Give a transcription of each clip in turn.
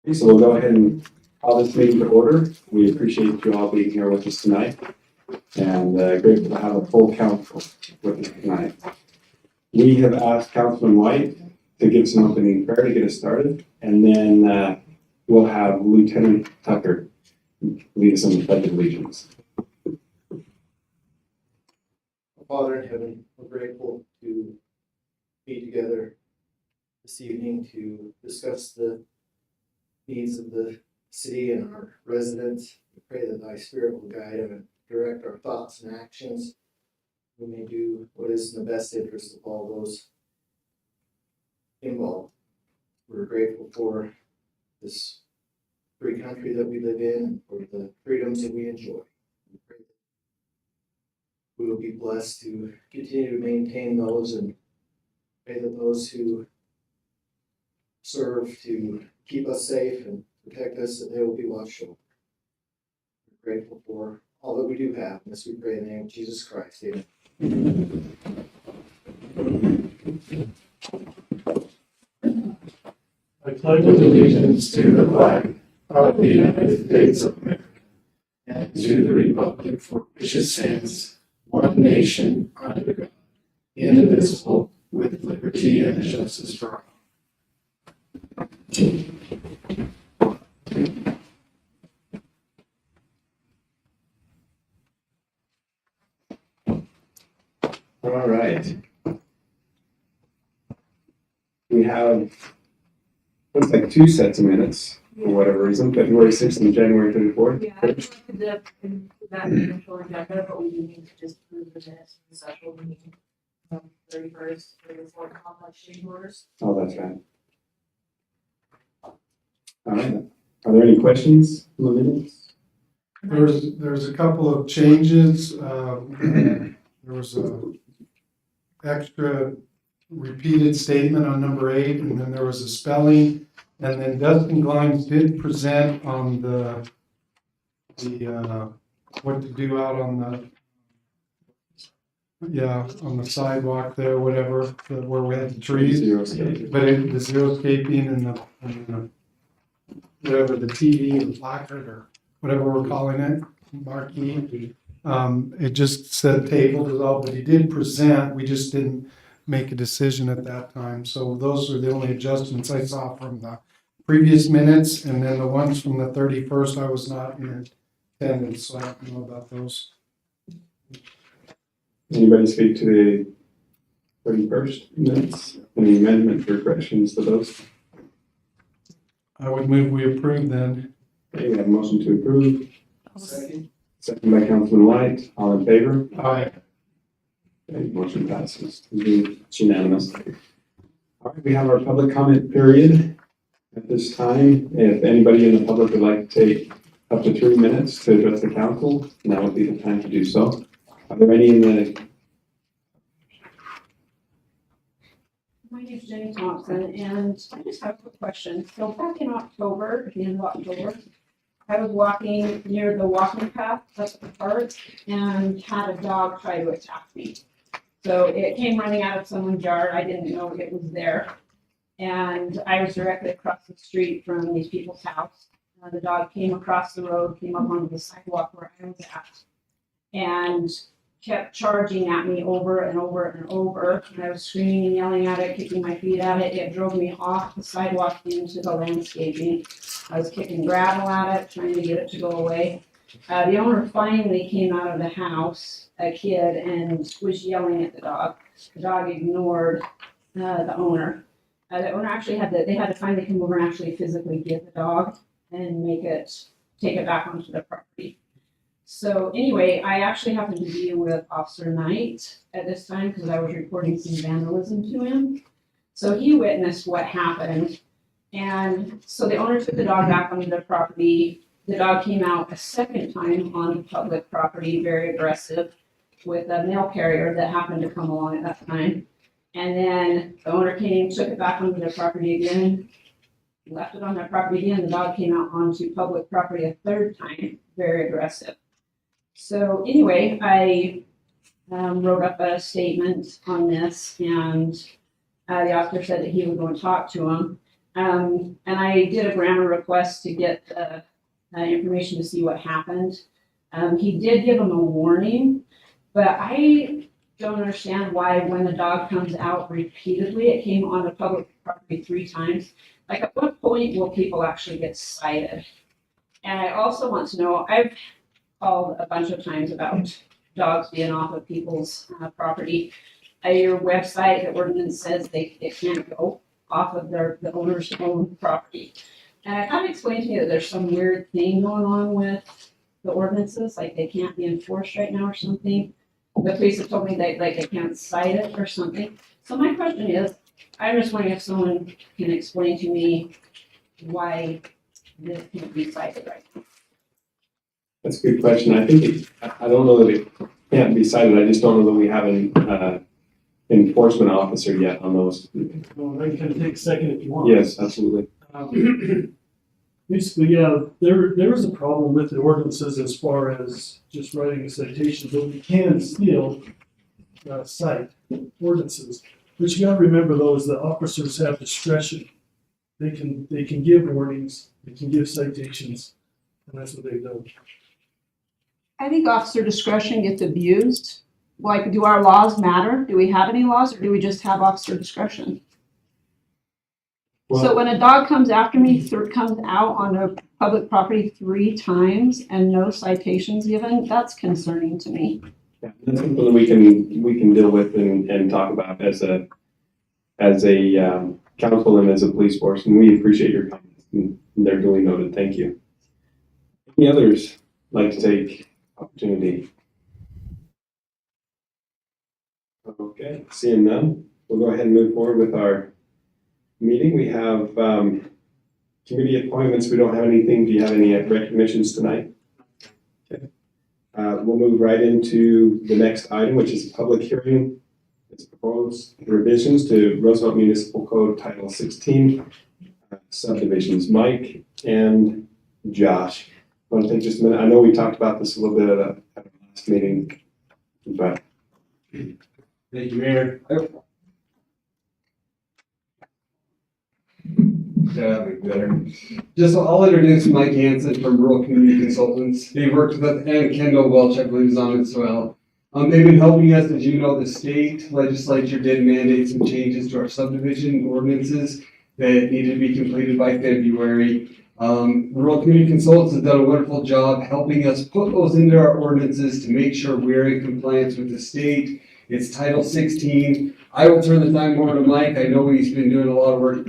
Okay, so we'll go ahead and call this meeting to order. We appreciate you all being here with us tonight, and grateful to have a full council with us tonight. We have asked Councilman White to give some opening prayer to get us started, and then we'll have Lieutenant Tucker lead us in the Pledge of Allegiance. Father in heaven, we're grateful to be together this evening to discuss the needs of the city and our residents. We pray that thy spirit will guide and direct our thoughts and actions. We may do what is in the best interest of all those involved. We're grateful for this free country that we live in and for the freedoms that we enjoy. We pray that we will be blessed to continue to maintain those, and pray that those who serve to keep us safe and protect us, that they will be watched over. We're grateful for all that we do have, and this we pray in the name of Jesus Christ. Amen. I pledge allegiance to the flag of the United States of America and to the republic for which it stands, one nation, under God, indivisible, with liberty and justice for all. All right. We have, looks like two sets of minutes for whatever reason, February 6th and January 34th. Yeah, I collected that initial agenda, but we do need to just prove the minutes for the special meeting. 31st, 34th, complex change orders. Oh, that's right. All right. Are there any questions on the minutes? There's a couple of changes. There was a extra repeated statement on number 8, and then there was a spelling. And then Dustin Glines did present on the what to do out on the sidewalk there, whatever, where we had the trees. Zero-scape. But the xeriscaping and the whatever, the TV, the placard, or whatever we're calling it, marquee. It just said tabled is all, but he did present. We just didn't make a decision at that time. So those are the only adjustments I saw from the previous minutes, and then the ones from the 31st, I was not in attendance, so I don't know about those. Anybody speak to the 31st minutes? Any amendments or corrections to those? I would move we approve then. Okay, we have a motion to approve. Second. Second by Councilman White. All in favor? Aye. Okay, motion passes. It's unanimous. All right, we have our public comment period at this time. If anybody in the public would like to take up to 3 minutes to address the council, now would be the time to do so. Are there any in the? My name is Jenny Thompson, and I just have a quick question. So back in October, at the end of October, I was walking near the walking path up at the park and had a dog try to attack me. So it came running out of someone's yard. I didn't know it was there. And I was directly across the street from these people's house. The dog came across the road, came up onto the sidewalk where I was at, and kept charging at me over and over and over. And I was screaming and yelling at it, kicking my feet at it. It drove me off the sidewalk into the landscaping. I was kicking gravel at it, trying to get it to go away. The owner finally came out of the house, a kid, and was yelling at the dog. The dog ignored the owner. The owner actually they had to finally come over and actually physically get the dog and take it back onto the property. So anyway, I actually happened to be with Officer Knight at this time because I was reporting some vandalism to him. So he witnessed what happened. And so the owner took the dog back onto the property. The dog came out a second time on public property, very aggressive, with a mail carrier that happened to come along at that time. And then the owner came, took it back onto their property again, left it on their property again. The dog came out onto public property a third time, very aggressive. So anyway, I wrote up a statement on this, and the officer said that he would go and talk to him. And I did a grammar request to get information to see what happened. He did give him a warning, but I don't understand why when the dog comes out repeatedly, it came on a public property 3 times. Like, at what point will people actually get cited? And I also want to know, I've called a bunch of times about dogs being off of people's property. Your website, the ordinance says it can't go off of the owner's own property. And I kind of explained to me that there's some weird thing going on with the ordinances, like they can't be enforced right now or something. The police have told me that like they can't cite it or something. So my question is, I'm just wondering if someone can explain to me why this can't be cited right now. That's a good question. I think, I don't know that it can't be cited. I just don't know that we have an enforcement officer yet on those. Well, I can take a second if you want. Yes, absolutely. Basically, yeah, there is a problem with the ordinances as far as just writing a citation, but we can still cite ordinances. But you gotta remember though, is the officers have discretion. They can give warnings, they can give citations, and that's what they've done. I think officer discretion gets abused. Like, do our laws matter? Do we have any laws, or do we just have officer discretion? Well, So when a dog comes after me, comes out on a public property 3 times and no citations given, that's concerning to me. yeah, that's something that we can deal with and talk about as a council and as a police force, and we appreciate your comments, and they're duly noted. Thank you. Any others like to take opportunity? Okay, seeing none, we'll go ahead and move forward with our meeting. We have committee appointments. We don't have anything. Do you have any recognitions tonight? Okay. We'll move right into the next item, which is a public hearing. It's proposed revisions to Roosevelt Municipal Code Title 16 subdivisions. Mike and Josh, I want to take just a minute. I know we talked about this a little bit at our last meeting, but Thank you, Mayor. That'll be better. Just, I'll introduce Mike Hansen from Rural Community Consultants. They worked with us, and Kendall Welch, I believe, is on it as well. They've been helping us. As you know, the state legislature did mandate some changes to our subdivision ordinances that needed to be completed by February. Rural Community Consultants has done a wonderful job helping us put those into our ordinances to make sure we're in compliance with the state. It's Title 16. I will turn the time over to Mike. I know he's been doing a lot of work.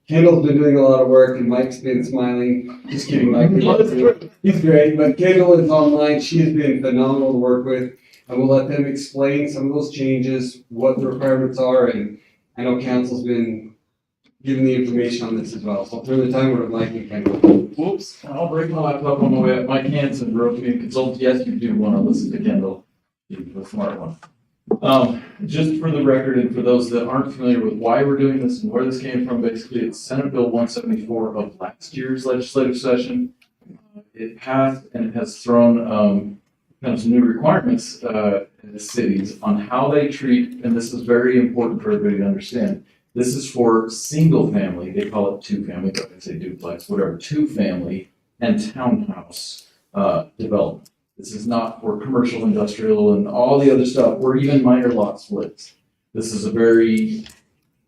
Kendall's been doing a lot of work, and Mike's been smiling. Just kidding, Mike. He's great, but Kendall is online. She has been phenomenal to work with. And we'll let them explain some of those changes, what the requirements are, and I know council's been giving the information on this as well. So I'll turn the time over to Mike and Kendall. Whoops, I'll break my laptop on the way up. Mike Hansen, Rural Community Consultants. Yes, you do want to listen to Kendall. She's the smart one. Just for the record, and for those that aren't familiar with why we're doing this and where this came from, basically it's Senate Bill 174 of last year's legislative session. It passed and it has thrown kind of some new requirements in the cities on how they treat, and this is very important for everybody to understand. This is for single family, they call it 2-family, but I say duplex, whatever, 2-family and townhouse development. This is not for commercial, industrial, and all the other stuff, or even minor lot splits. This is a very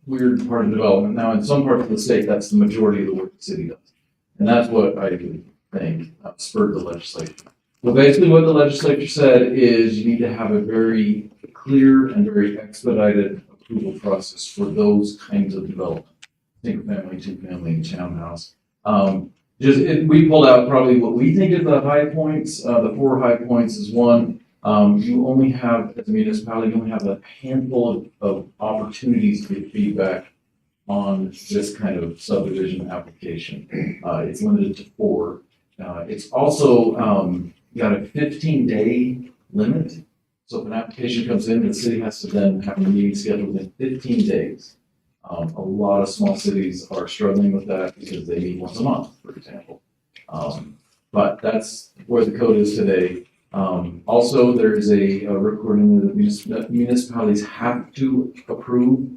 weird part of development. Now, in some parts of the state, that's the majority of the work the city does. And that's what I think spurred the legislation. Well, basically what the legislature said is you need to have a very clear and very expedited approval process for those kinds of development. Single family, 2-family, and townhouse. We pulled out probably what we think are the high points. The 4 high points is one, you only have, as a municipality, you only have a handful of opportunities to get feedback on this kind of subdivision application. It's limited to 4. It's also got a 15-day limit. So if an application comes in, the city has to then have a meeting scheduled within 15 days. A lot of small cities are struggling with that because they meet once a month, for example. But that's where the code is today. Also, there's a recording that municipalities have to approve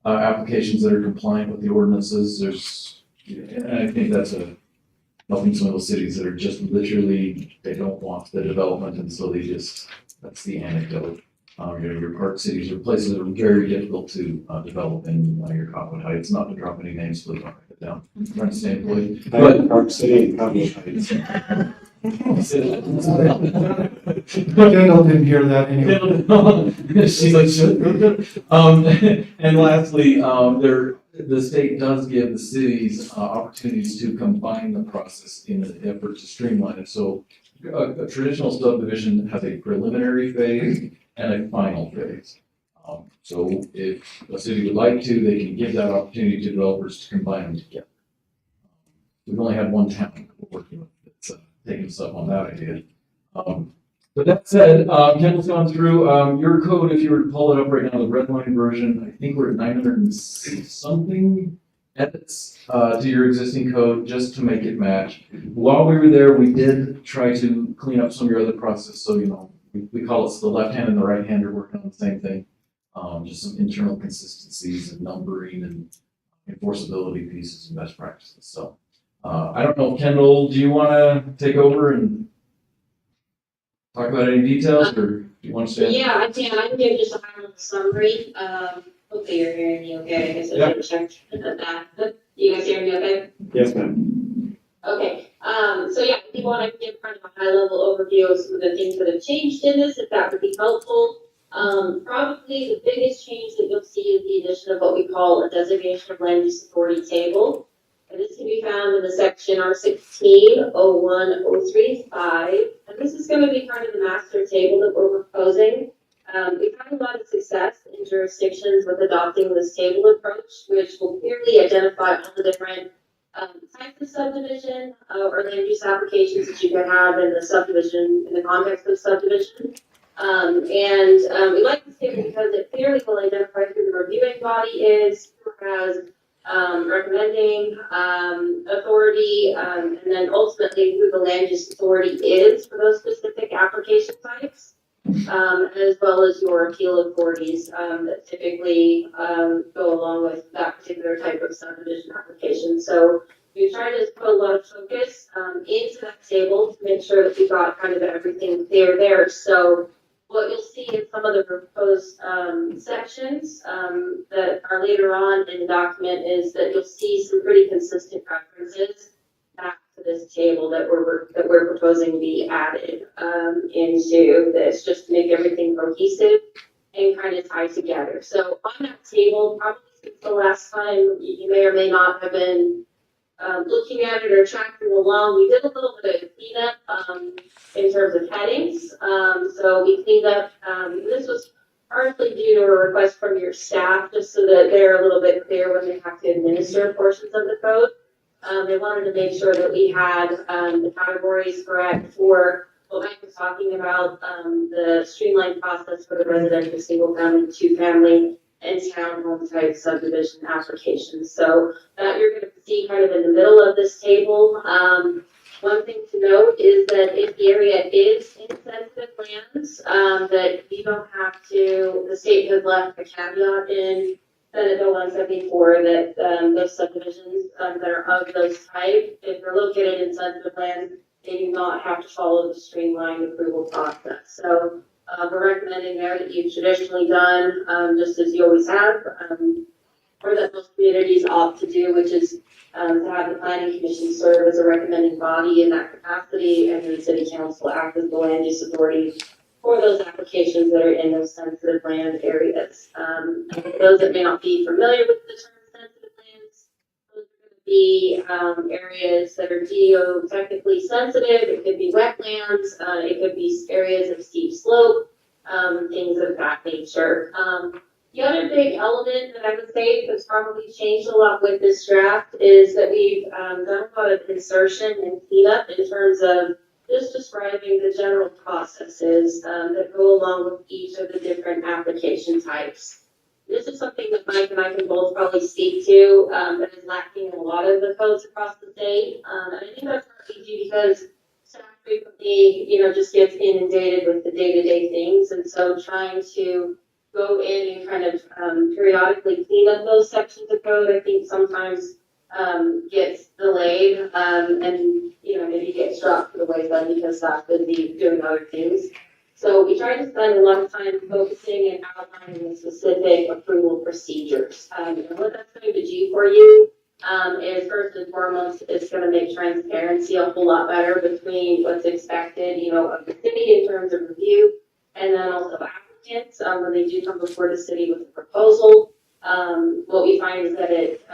applications that are compliant with the ordinances. And I think that's helping some of those cities that are just literally, they don't want the development, and so that's the anecdote. Your park cities are places that are very difficult to develop in your Cottonwood Heights, not to drop any names, please don't write it down. I'm trying to stay employed. But Park City and Cottonwood Heights. Kendall didn't hear that anyway. She's like, shut. And lastly, the state does give the cities opportunities to combine the process in an effort to streamline it. So a traditional subdivision has a preliminary phase and a final phase. So if a city would like to, they can give that opportunity to developers to combine them together. We've only had one town we're working with that's taking us up on that idea. But that said, Kendall's gone through your code. If you were to pull it up right now, the red line version, I think we're at 960 something edits to your existing code just to make it match. While we were there, we did try to clean up some of your other process. So, we call it the left hand and the right hand are working on the same thing. Just some internal consistencies and numbering and enforceability pieces and best practices. So, I don't know, Kendall, do you want to take over and talk about any details, or do you want to stay? Yeah, I can give just a high level summary. Hopefully you're hearing me okay. I guess I should check that. You guys hear me okay? Yes, ma'am. Okay, so yeah, if you want to give kind of a high level overview of some of the things that have changed in this, if that would be helpful. Probably the biggest change that you'll see is the addition of what we call a designation of land use authority table. And this can be found in the section R16-01-035. And this is going to be kind of the master table that we're proposing. We've had a lot of success in jurisdictions with adopting this table approach, which will clearly identify all the different types of subdivision or land use applications that you can have in the subdivision, in the context of subdivision. We like this table because it clearly will identify who the reviewing body is, who has recommending authority, and then ultimately who the land use authority is for those specific application types, as well as your appeal authorities that typically go along with that particular type of subdivision application. So we try to put a lot of focus into that table to make sure that we got kind of everything clear there. So what you'll see in some of the proposed sections that are later on in the document is that you'll see some pretty consistent references back to this table that we're proposing to be added into this, just to make everything cohesive and kind of tied together. So on that table, probably since the last time, you may or may not have been looking at it or tracking along, we did a little bit of cleanup in terms of headings. So we cleaned up, this was partly due to a request from your staff, just so that they're a little bit clear when they have to administer portions of the code. They wanted to make sure that we had the categories correct for what Mike was talking about, the streamlined process for the residential, single family, two family, and townhome type subdivision applications. So that you're going to see kind of in the middle of this table. One thing to note is that if the area is in sensitive lands, that you don't have to, the state has left a caveat in Senate Bill 174 that those subdivisions that are of those type, if they're located in sensitive lands, they do not have to follow the streamlined approval process. So we're recommending there that you've traditionally done, just as you always have, or that most communities opt to do, which is to have the planning commission serve as a recommending body in that capacity, and the city council act as the land use authority for those applications that are in those sensitive land areas. Those that may not be familiar with the term sensitive lands, those are going to be areas that are geotechnically sensitive. It could be wetlands, it could be areas of steep slope, things of that nature. The other big element that I would say that's probably changed a lot with this draft is that we've done a lot of insertion and cleanup in terms of just describing the general processes that go along with each of the different application types. This is something that Mike and I can both probably speak to that is lacking in a lot of the codes across the state. And I think that's partly due because staff frequently, just gets inundated with the day-to-day things. And so trying to go in and kind of periodically clean up those sections of code. I think sometimes gets delayed and maybe gets dropped to the wayside because staff could be doing other things. So we try to spend a lot of time focusing and outlining the specific approval procedures. And what that's going to do for you is first and foremost, it's going to make transparency a whole lot better between what's expected, of the city in terms of review, and then also applicants when they do come before the city with a proposal. What we find is that it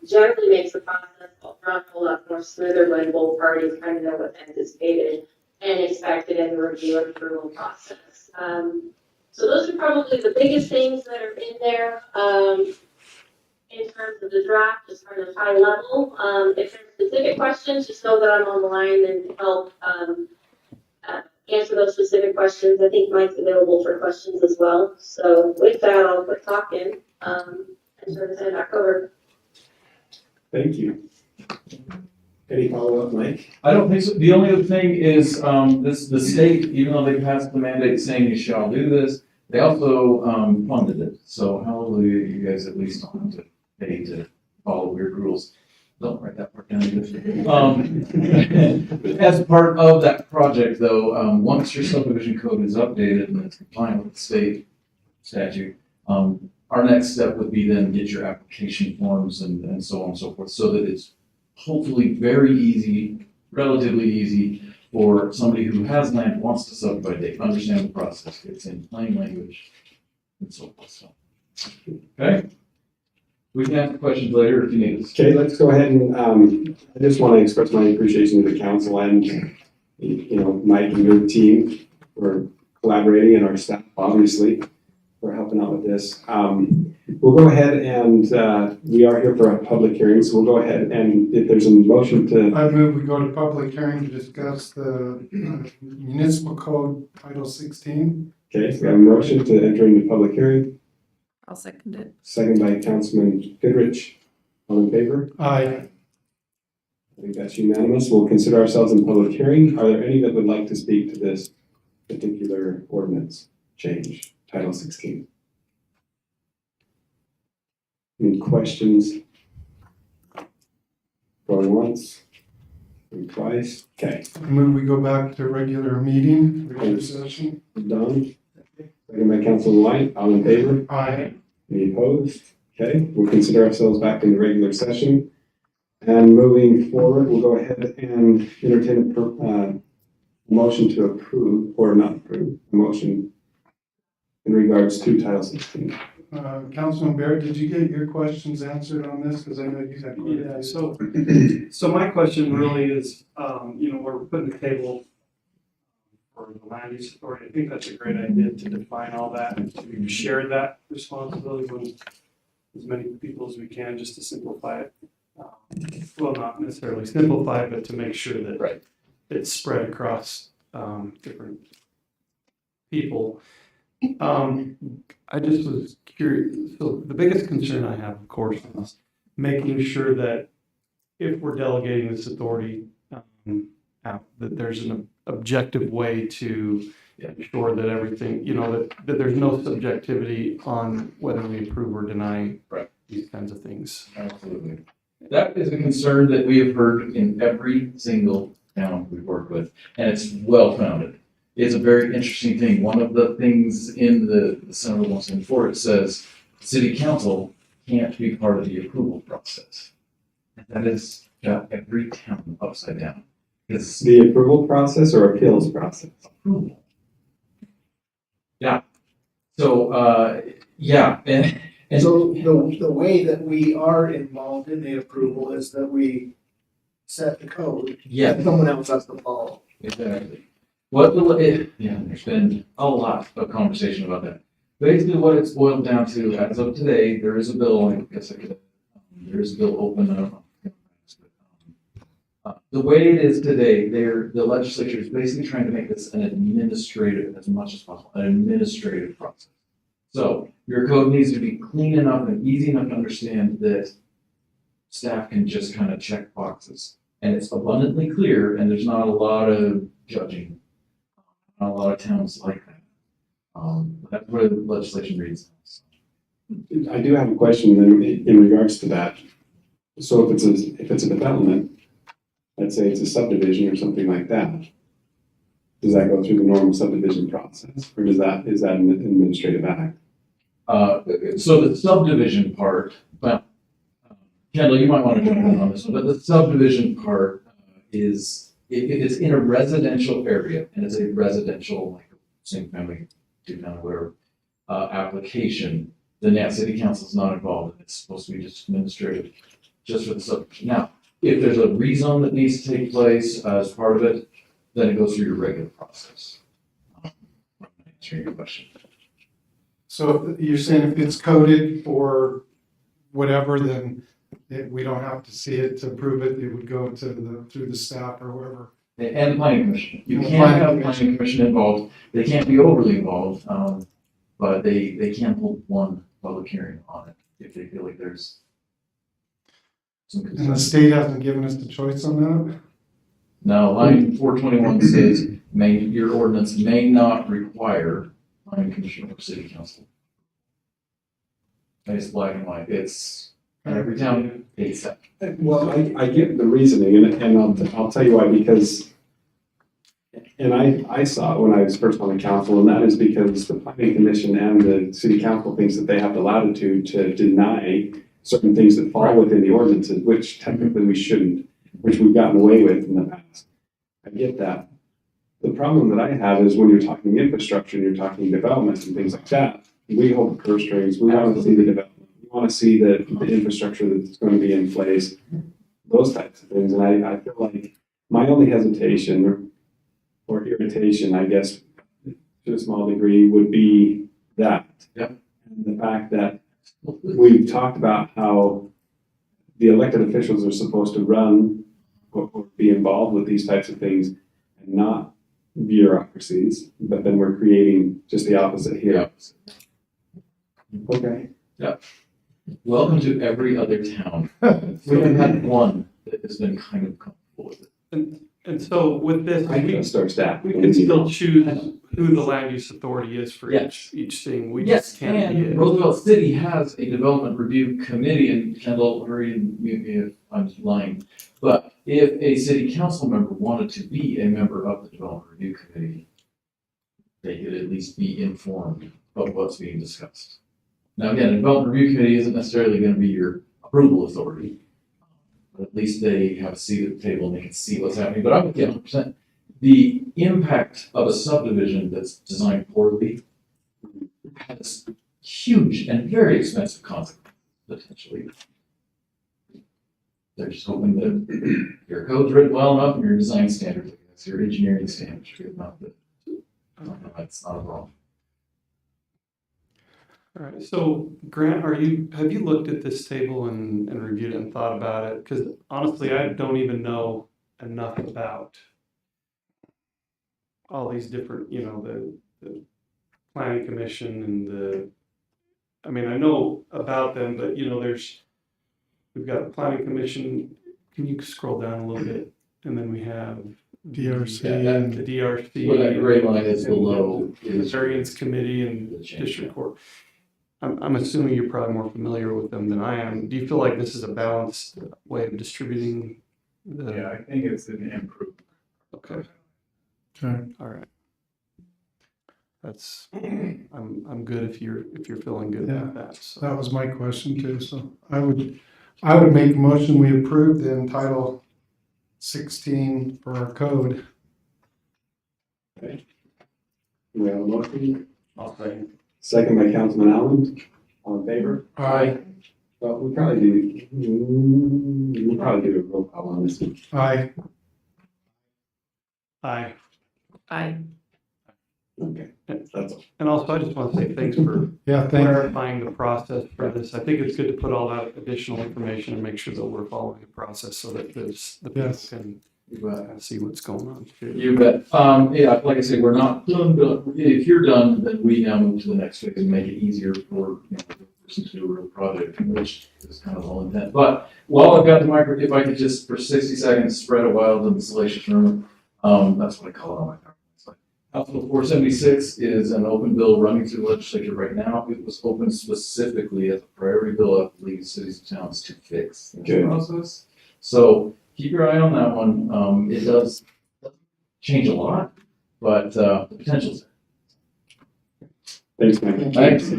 generally makes the process run a whole lot more smoother when both parties kind of know what's anticipated and expected in the review and approval process. So those are probably the biggest things that are in there. In terms of the draft, just kind of high level. If there's specific questions, just know that I'm on the line and help answer those specific questions. I think Mike's available for questions as well. So with that, I'll quit talking and turn this back over. Thank you. Any follow-up, Mike? I don't think so. The only other thing is, the state, even though they passed the mandate saying you shall do this, they also, funded it. So hallelujah, you guys at least don't have to pay to follow weird rules. Don't write that part down either. As part of that project though, once your subdivision code is updated and it's compliant with the state statute, our next step would be then get your application forms and so on and so forth, so that it's hopefully very easy, relatively easy for somebody who has land, wants to subdivide, they understand the process, it's in plain language and so forth. So, okay? We can ask questions later if you need us. Okay, let's go ahead and, I just want to express my appreciation to the council and, Mike and your team for collaborating, and our staff, obviously, for helping out with this. We'll go ahead and, we are here for a public hearing, so we'll go ahead and if there's a motion to. I move we go to public hearing to discuss the municipal code title 16. Okay, so we have a motion to enter into public hearing. I'll second it. Second by Councilman Goodrich. All in favor? Aye. I think that's unanimous. We'll consider ourselves in public hearing. Are there any that would like to speak to this particular ordinance change, Title 16? Any questions? Going once? Going twice? Okay, I move we go back to regular meeting, regular session. done. Second by Councilman White. All in favor? Aye. Any opposed? Okay, we'll consider ourselves back in the regular session. And moving forward, we'll go ahead and entertain a motion to approve, or not approve, a motion in regards to Title 16. Councilman Barrett, did you get your questions answered on this? Because I know you had. Yeah, so my question really is, we're putting the table for the land use authority. I think that's a great idea to define all that and to share that responsibility with as many people as we can, just to simplify it. Well, not necessarily simplify it, but to make sure that it's spread across different people. I just was curious. So the biggest concern I have, of course, is making sure that if we're delegating this authority out, that there's an objective way to ensure that everything, that there's no subjectivity on whether we approve or deny these kinds of things. Absolutely. That is a concern that we have heard in every single town we've worked with, and it's well-founded. It's a very interesting thing. One of the things in the Senate Bill 174, it says city council can't be part of the approval process. That has got every town upside down. It's The approval process or appeals process? approval. Yeah. So, and So the way that we are involved in the approval is that we set the code. yeah, And someone else has to follow. exactly. There's been a lot of conversation about that. Basically, what it's boiled down to, as of today, there is a bill, I guess there is a bill open, I don't know. The way it is today, the legislature is basically trying to make this an administrative, as much as possible, an administrative process. So your code needs to be clean enough and easy enough to understand that staff can just kind of check boxes. And it's abundantly clear, and there's not a lot of judging. Not a lot of towns like that. That's where the legislation reads. I do have a question then in regards to that. So if it's a development, let's say it's a subdivision or something like that, does that go through the normal subdivision process, or is that an administrative act? So the subdivision part, well, Kendall, you might want to jump in on this one, but the subdivision part is, if it's in a residential area, and it's a residential, like, single family, two family, whatever, application, then that city council is not involved, it's supposed to be just administrative, just for the subdivision. Now, if there's a rezone that needs to take place as part of it, then it goes through your regular process. Answering your question. So you're saying if it's coded for whatever, then we don't have to see it to approve it, it would go to through the staff or whoever. And the planning commission. You And the can't planning have planning commission involved. They can't be overly involved, but they can hold one public hearing on it if they feel like there's some And the concern. state hasn't given us the choice on that? Now, line 421 says, your ordinance may not require planning commission or city council. And it's black and white. It's, every town, it's set. Well, I get the reasoning, and I'll tell you why, because, and I saw it when I was first on the council, and that is because the planning commission and the city council thinks that they have the latitude to deny certain things that fall within the ordinances, which technically we shouldn't, which we've gotten away with in the past. I get that. The problem that I have is when you're talking infrastructure and you're talking development and things like that, we hold the purse strings, we want to see the development, we want to see the infrastructure that's going to be in place, those types of things. And I feel like my only hesitation or irritation, I guess, to a small degree, would be that. Yep. And the fact that we've talked about how the elected officials are supposed to run or be involved with these types of things and not bureaucracies, but then we're creating just the opposite here. Okay. Welcome to every other town. We haven't had one that has been kind of comfortable with it. And so with this, I trust our staff. we can still choose who the land use authority is for Yes. each thing. We Yes, just can't be and it. Roosevelt City has a development review committee, and Kendall, hurry and mute me if I'm lying. But if a city council member wanted to be a member of the development review committee, they could at least be informed of what's being discussed. Now, again, a development review committee isn't necessarily going to be your approval authority, but at least they have a seat at the table and they can see what's happening. But I'm with you 100%. The impact of a subdivision that's designed poorly has huge and very expensive consequences, potentially. They're just hoping that your code's written well enough and your design standards, your engineering standards are good enough that that's not a problem. All right, so Grant, have you looked at this table and reviewed it and thought about it? Because honestly, I don't even know enough about all these different, the planning commission and I mean, I know about them, but we've got the planning commission. Can you scroll down a little bit? And then we have DRC and the DRC. Where that gray line is below The is variance committee and the change. district court. I'm assuming you're probably more familiar with them than I am. Do you feel like this is a balanced way of distributing the? Yeah, I think it's an improvement. Okay, Okay. all right. That's, I'm good if you're feeling good about that. So. That was my question too, so I would make a motion, we approve then Title 16 for our code. Okay. We have a motion. I'll say. Second by Councilman Allen. All in favor? Aye. Well, we'll probably do a roll call on this one. Aye. Aye. Aye. Okay, that's all. And also, I just want to say thanks for Yeah, thanks. clarifying the process for this. I think it's good to put all that additional information and make sure that we're following the process so that the people Yes. can You bet. see what's going on. You bet. Yeah, like I said, we're not done. If you're done, then we now move to the next phase and make it easier for the person to do a real project, which is kind of the whole intent. But while I've got the micro, if I could just for 60 seconds spread a wild and salacious rumor, that's what I call it on my PowerPoint slide. House Bill 476 is an open bill running through the legislature right now. It was opened specifically as a priority bill of the League of Cities and Towns to fix this Good. process. So keep your eye on that one. It does change a lot, but the potential's there. Thanks, Mike. Thanks.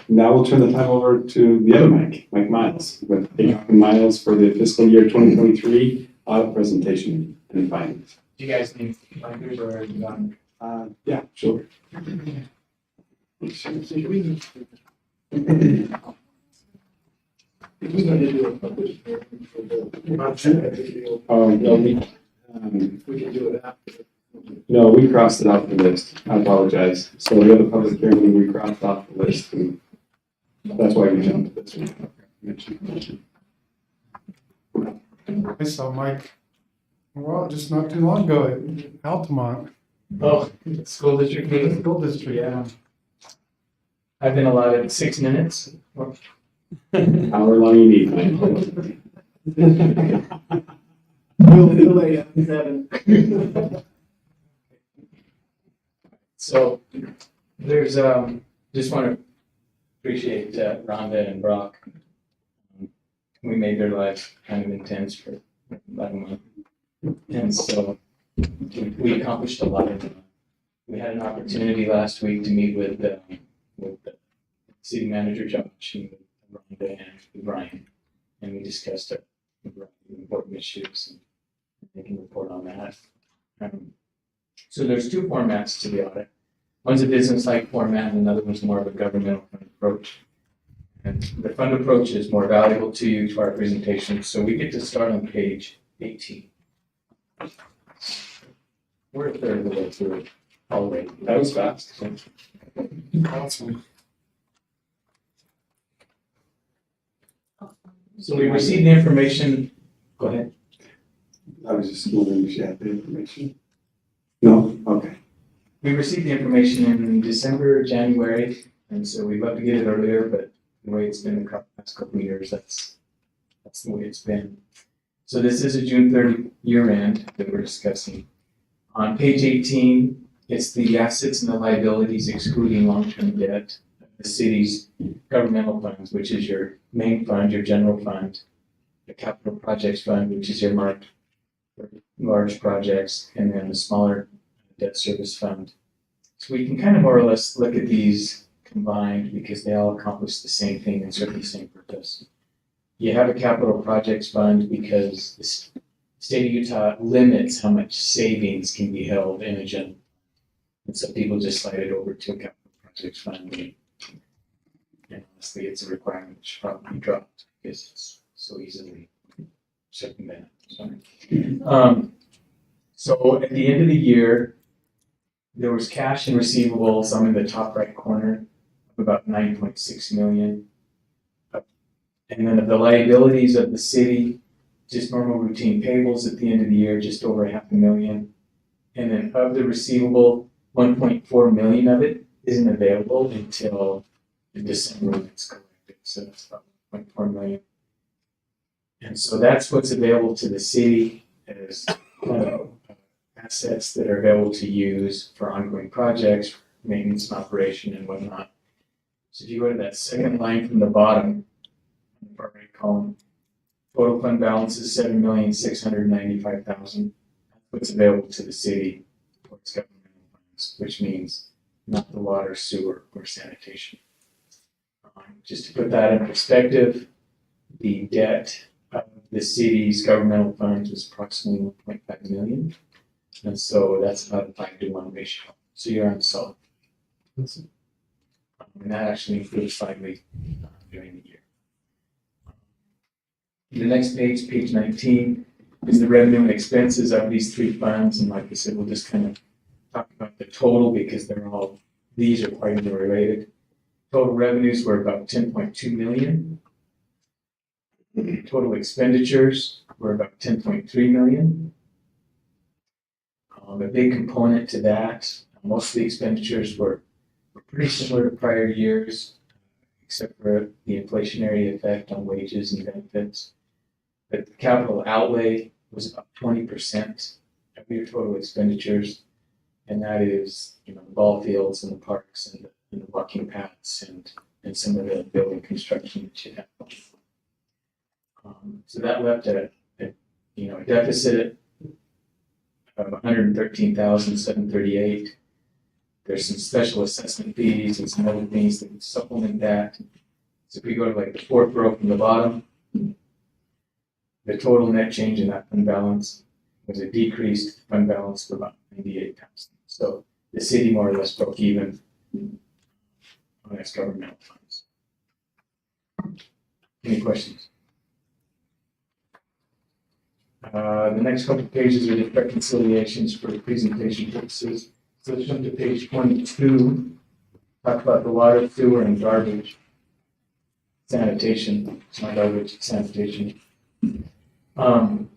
Now we'll turn the time over to the other Mike Miles, with 8 miles for the fiscal year 2023 audit presentation and findings. Do you guys need binders or are you done? Yeah, sure. We need to do a public hearing for the. No, We can do it after. no, we crossed it off the list. I apologize. So we had a public hearing, we crossed off the list, and that's why we jumped to this one. I saw Mike, well, just not too long ago at Altamont, Oh, school district the meeting. school district. Yeah. I've been allotted 6 minutes. However long you need, Mike. We'll delay it 7. So there's, just want to appreciate Rhonda and Brock. We made their lives kind of intense for about a month. And so we accomplished a lot. We had an opportunity last week to meet with the city manager Josh and with Rhonda and with Brian. And we discussed a variety of important issues and they can report on that. So there's 2 formats to the audit. One's a business-like format and another one's more of a governmental approach. And the fund approach is more valuable to you, to our presentation. So we get to start on page 18. We're a third of the way through it already. That was fast. Awesome. So we received the information. Go ahead. I was just wondering if you had the information. No? Okay. We received the information in December, January, and so we'd love to get it earlier, but the way it's been the past couple of years, that's the way it's been. So this is a June 30 year end that we're discussing. On page 18, it's the assets and the liabilities excluding long-term debt of the city's governmental funds, which is your main fund, your general fund, the capital projects fund, which is earmarked for large projects, and then the smaller debt service fund. So we can kind of more or less look at these combined because they all accomplish the same thing and serve the same purpose. You have a capital projects fund because the state of Utah limits how much savings can be held in a general. And so people just slide it over to a capital projects fund. And honestly, it's a requirement that should probably be dropped because it's so easily circumvented. So at the end of the year, there was cash and receivables. I'm in the top right corner of about 9.6 million. And then of the liabilities of the city, just normal routine payables at the end of the year, just over $500,000. And then of the receivable, 1.4 million of it isn't available until December when it's collected. So that's about 1.4 million. And so that's what's available to the city as assets that are available to use for ongoing projects, maintenance and operation and whatnot. So if you go to that second line from the bottom, the far right column, total fund balance is $7,695,000. That's what's available to the city for its governmental funds, which means not the water, sewer, or sanitation. Just to put that in perspective, the debt of the city's governmental funds was approximately 1.5 million. And so that's about a 5-to-1 ratio. So you're on solid. And that actually improves slightly during the year. The next page, page 19, is the revenue and expenses of these 3 funds. And like I said, we'll just kind of talk about the total because these are quite interrelated. Total revenues were about 10.2 million. Total expenditures were about 10.3 million. A big component to that, most of the expenditures were pretty similar to prior years, except for the inflationary effect on wages and benefits. But the capital outlay was about 20% of your total expenditures. And that is, the ball fields and the parks and the walking paths and some of the building construction that you have. So that left a deficit of 113,738. There's some special assessment fees and some other things that would supplement that. So if we go to like the fourth row from the bottom, the total net change in that fund balance was a decreased fund balance of about 98,000. So the city more or less broke even on its governmental funds. Any questions? The next couple of pages are the reconciliations for presentation purposes. So let's jump to page 22. Talk about the water, sewer, and garbage. Sanitation. It's not garbage, it's sanitation. The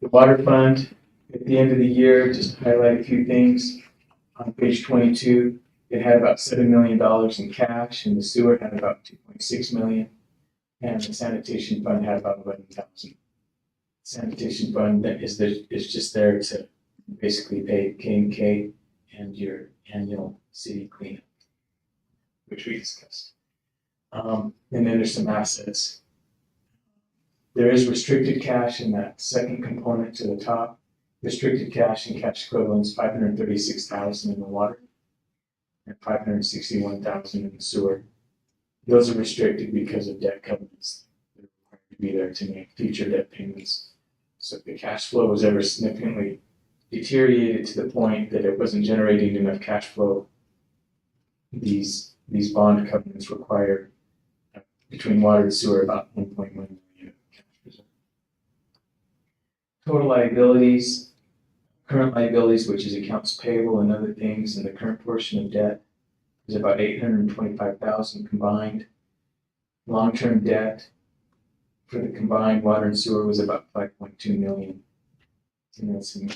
water fund, at the end of the year, just to highlight a few things. On page 22, it had about $7 million in cash, and the sewer had about $2.6 million, and the sanitation fund had about $11,000. Sanitation fund that is just there to basically pay K&K and your annual city cleanup, which we discussed. And then there's some assets. There is restricted cash in that second component to the top. Restricted cash and cash equivalents, 536,000 in the water and 561,000 in the sewer. Those are restricted because of debt covenants that are required to be there to make future debt payments. So if the cash flow was ever significantly deteriorated to the point that it wasn't generating enough cash flow, these bond covenants require between water and sewer about 1.1 million cash reserve. Total liabilities, current liabilities, which is accounts payable and other things, and the current portion of debt is about 825,000 combined. Long-term debt for the combined water and sewer was about 5.2 million. And that's some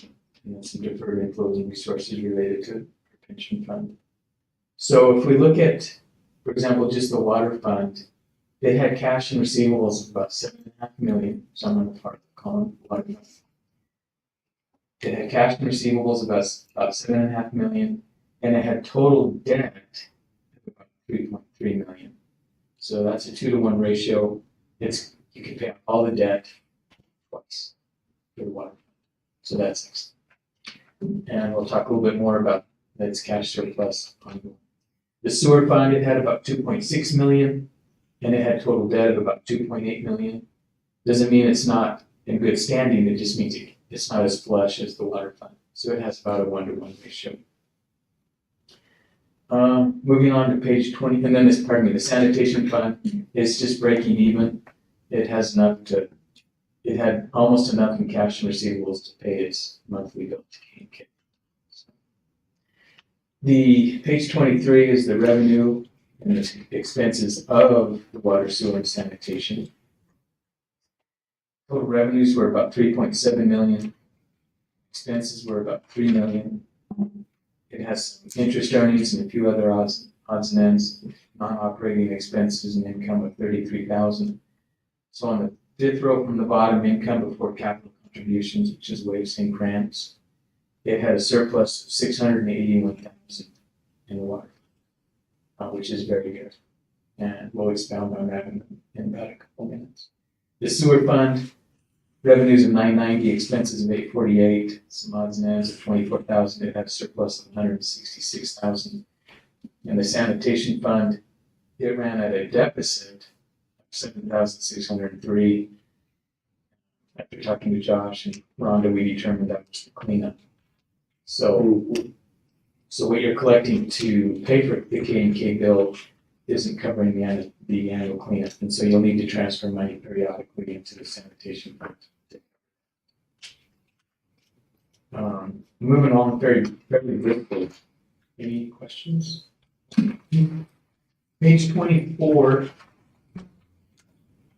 deferred inflows and resources related to the pension fund. So if we look at, for example, just the water fund, they had cash and receivables of about 7.5 million. So I'm on the far column, water fund. It had cash and receivables about 7.5 million, and it had total debt of about 3.3 million. So that's a 2-to-1 ratio. You can pay off all the debt twice for the water fund. So that's excellent. And we'll talk a little bit more about its cash surplus ongoing. The sewer fund, it had about 2.6 million, and it had total debt of about 2.8 million. Doesn't mean it's not in good standing, it just means it's not as flush as the water fund. So it has about a 1-to-1 ratio. Moving on to page 20, and then the sanitation fund is just breaking even. It had almost enough in cash and receivables to pay its monthly bill to K&K. The page 23 is the revenue and the expenses of the water, sewer, and sanitation. Total revenues were about 3.7 million. Expenses were about 3 million. It has some interest earnings and a few other odds and ends, non-operating expenses and income of 33,000. So on the fifth row from the bottom, income before capital contributions, which is waived and grants, it had a surplus of 681,000 in the water, which is very good. And we'll expound on that in about a couple minutes. The sewer fund, revenues of 990, expenses of 848, some odds and ends of 24,000. It had a surplus of 166,000. And the sanitation fund, it ran at a deficit of 7,603. After talking to Josh and Rhonda, we determined that was the cleanup. So what you're collecting to pay for the K&K bill isn't covering the annual cleanup, and so you'll need to transfer money periodically into the sanitation fund. Moving on very briefly. Any questions? Page 24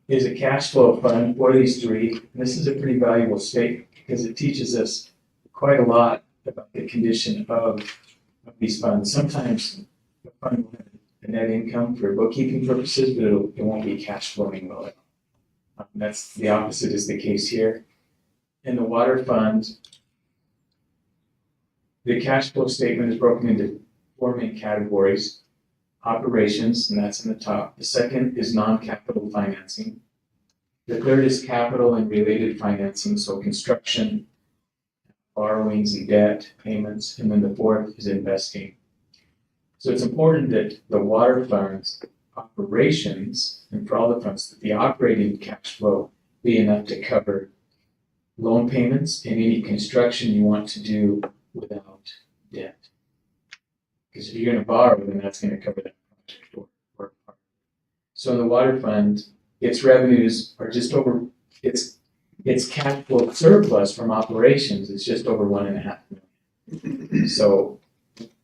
is a cash flow fund for these three. And this is a pretty valuable statement because it teaches us quite a lot about the condition of these funds. Sometimes the fund will have a net income for bookkeeping purposes, but it won't be cash flowing well. That's the opposite is the case here. In the water fund, The cash flow statement is broken into four main categories. Operations, and that's in the top. The second is non-capital financing. The third is capital and related financing, so construction, borrowings and debt payments, and then the fourth is investing. So it's important that the water fund's operations, and for all the funds, that the operating cash flow be enough to cover loan payments and any construction you want to do without debt. Because if you're gonna borrow, then that's gonna cover that project or part. So in the water fund, its revenues are just over, its cash flow surplus from operations is just over 1.5 million. So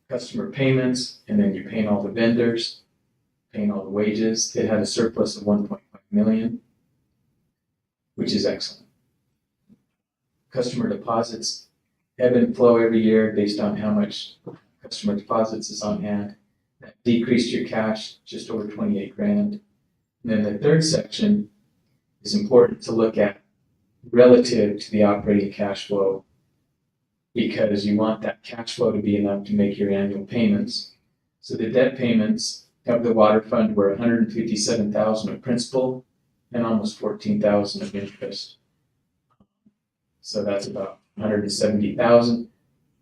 customer payments, and then you're paying all the vendors, paying all the wages. It had a surplus of 1.5 million, which is excellent. Customer deposits ebb and flow every year based on how much customer deposits is on hand. That decreased your cash just over 28 grand. And then the third section is important to look at relative to the operating cash flow, because you want that cash flow to be enough to make your annual payments. So the debt payments of the water fund were 157,000 of principal and almost 14,000 of interest. So that's about 170,000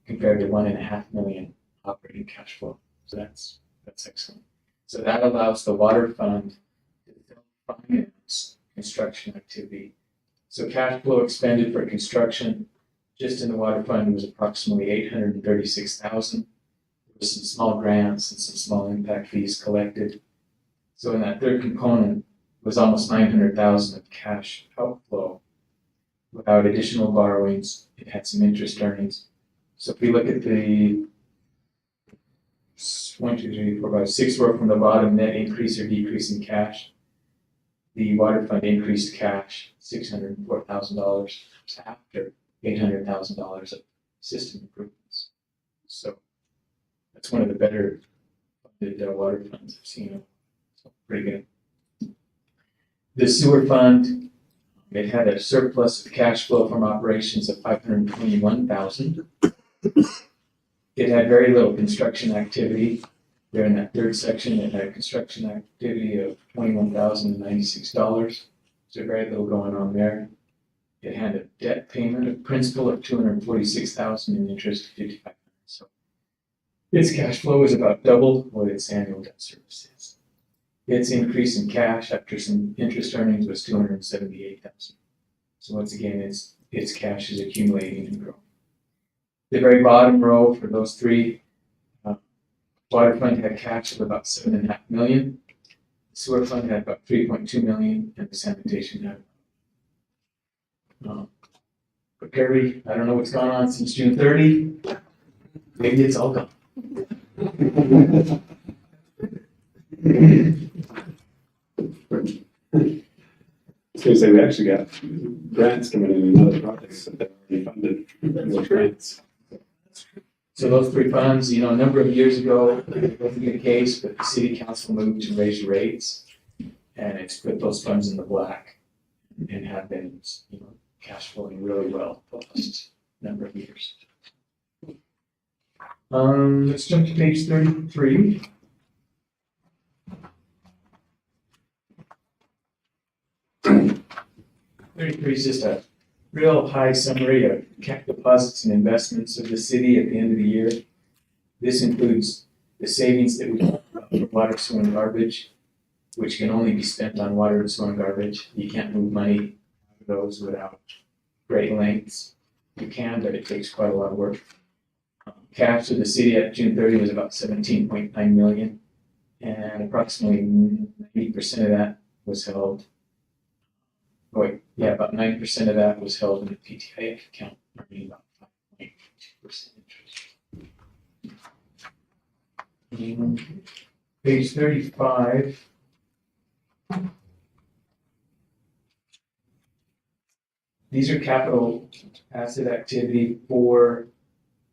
compared to 1.5 million operating cash flow. So that's excellent. So that allows the water fund to finance construction activity. So cash flow expended for construction just in the water fund was approximately 836,000. There was some small grants and some small impact fees collected. So in that third component was almost 900,000 of cash outflow without additional borrowings. It had some interest earnings. So if we look at the 1, 2, 3, 4, 5, 6 row from the bottom, net increase or decrease in cash, the water fund increased cash $604,000 after $800,000 of system improvements. So that's one of the better funded water funds I've seen. So pretty good. The sewer fund, it had a surplus of cash flow from operations of $521,000. It had very little construction activity. There in that third section, it had construction activity of $21,096. So very little going on there. It had a debt payment of principal of $246,000 and interest of $55,000. So its cash flow is about double what its annual debt service is. Its increase in cash after some interest earnings was $278,000. So once again, its cash is accumulating and growing. The very bottom row for those three, water fund had cash of about $7.5 million. The sewer fund had about $3.2 million, and the sanitation had. But Kirby, I don't know what's gone on since June 30. Maybe it's all gone. I was gonna say, we actually got grants coming in other projects that are already funded, those grants. So those three funds, a number of years ago, it wasn't the case, but the city council moved to raise rates, and it's put those funds in the black and have been, cash flowing really well the last number of years. Let's jump to page 33. Is just a real high summary of cash deposits and investments of the city at the end of the year. This includes the savings that we have for water, sewer, and garbage, which can only be spent on water and sewer and garbage. You can't move money out of those without great lengths. You can, but it takes quite a lot of work. Cash to the city at June 30 was about 17.9 million, and approximately 90% of that was held. About 9% of that was held in the PTIF account, earning about 5.2% interest. Page 35. These are capital asset activity for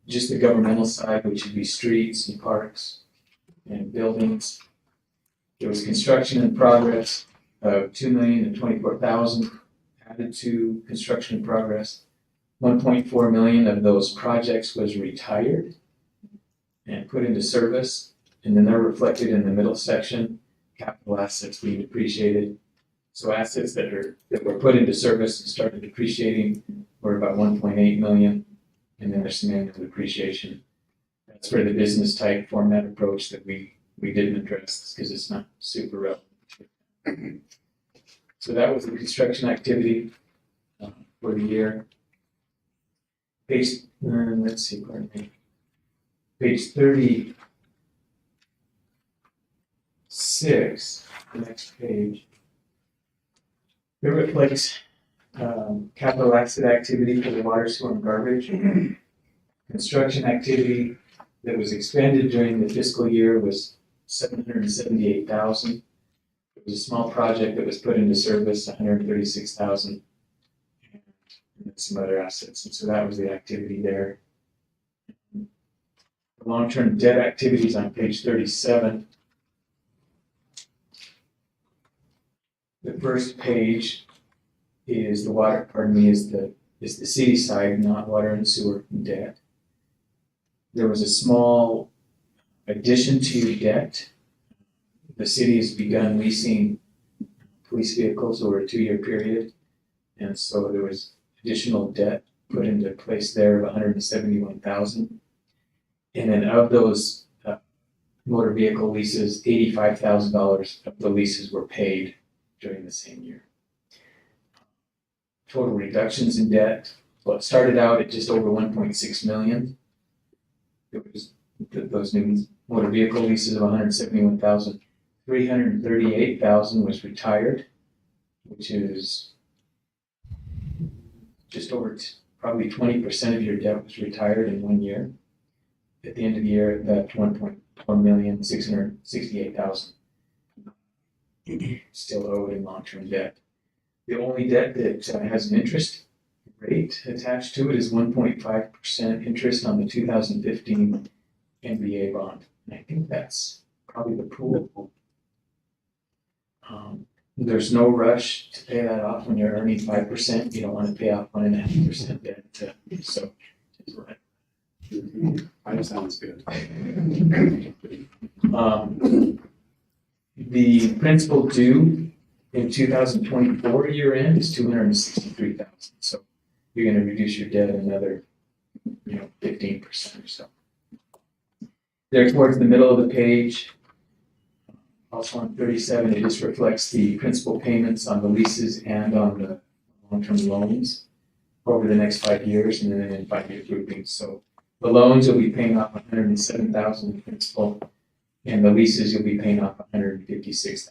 just the governmental side, which would be streets and parks and buildings. There was construction in progress of $2,024,000 added to construction in progress. 1.4 million of those projects was retired and put into service, and then they're reflected in the middle section, capital assets being depreciated. So assets that were put into service and started depreciating were about 1.8 million, and then there's some annual depreciation. That's for the business type format approach that we didn't address because it's not super relevant. So that was the construction activity for the year. Page, let's see, pardon me. Page 36, the next page. It reflects capital asset activity for the water, sewer, and garbage. Construction activity that was expended during the fiscal year was $778,000. It was a small project that was put into service, $136,000. And some other assets, and so that was the activity there. The long-term debt activities on page 37. The first page is the water, is the city side, not water and sewer debt. There was a small addition to debt. The city has begun leasing police vehicles over a 2-year period, and so there was additional debt put into place there of $171,000. And then of those motor vehicle leases, $85,000 of the leases were paid during the same year. Total reductions in debt, well, it started out at just over 1.6 million. It was those new motor vehicle leases of 171,000. 338,000 was retired, which is just over probably 20% of your debt was retired in 1 year. At the end of the year, that 1,668,000 still owed in long-term debt. The only debt that has an interest rate attached to it is 1.5% interest on the 2015 NBA bond. And I think that's probably the pool. There's no rush to pay that off when you're earning 5%. You don't want to pay off 1.5% debt. So, That sounds good. The principal due in 2024 year end is 263,000. So you're going to reduce your debt another, 15% or so. There towards the middle of the page, also on 37, it just reflects the principal payments on the leases and on the long-term loans over the next 5 years, and then in 5-year groupings. So the loans will be paying off $107,000 in principal, and the leases you'll be paying off $156,000.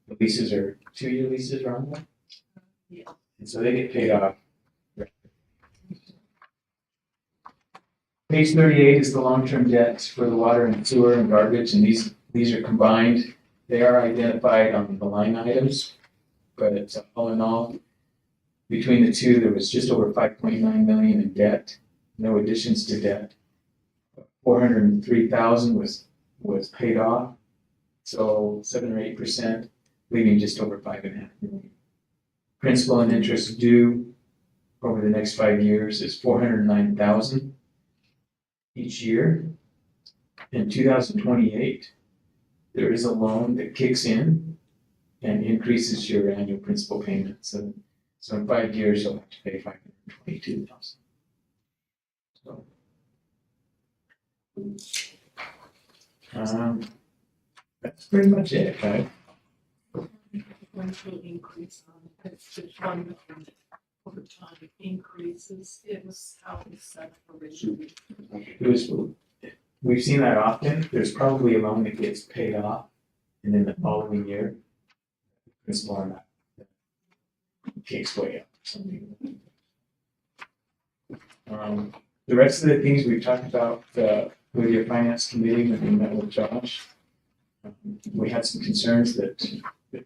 The leases are 2-year leases, Rhonda? Yeah. And so they get paid off. Page 38 is the long-term debt for the water and sewer and garbage, and these are combined. They are identified on the line items, but it's all in all, between the two, there was just over 5.9 million in debt, no additions to debt. 403,000 was paid off, so 7 or 8%, leaving just over 5.5 million. Principal and interest due over the next 5 years is 409,000 each year. In 2028, there is a loan that kicks in and increases your annual principal payment. So in 5 years, you'll have to pay 522,000. So that's pretty much it, right? Sequential increase on page 1 over time increases. It was how it was set up originally. We've seen that often. There's probably a loan that gets paid off, and then the following year, principal on that kicks way up or something. The rest of the things we've talked about with your finance committee when we met with Josh, we had some concerns that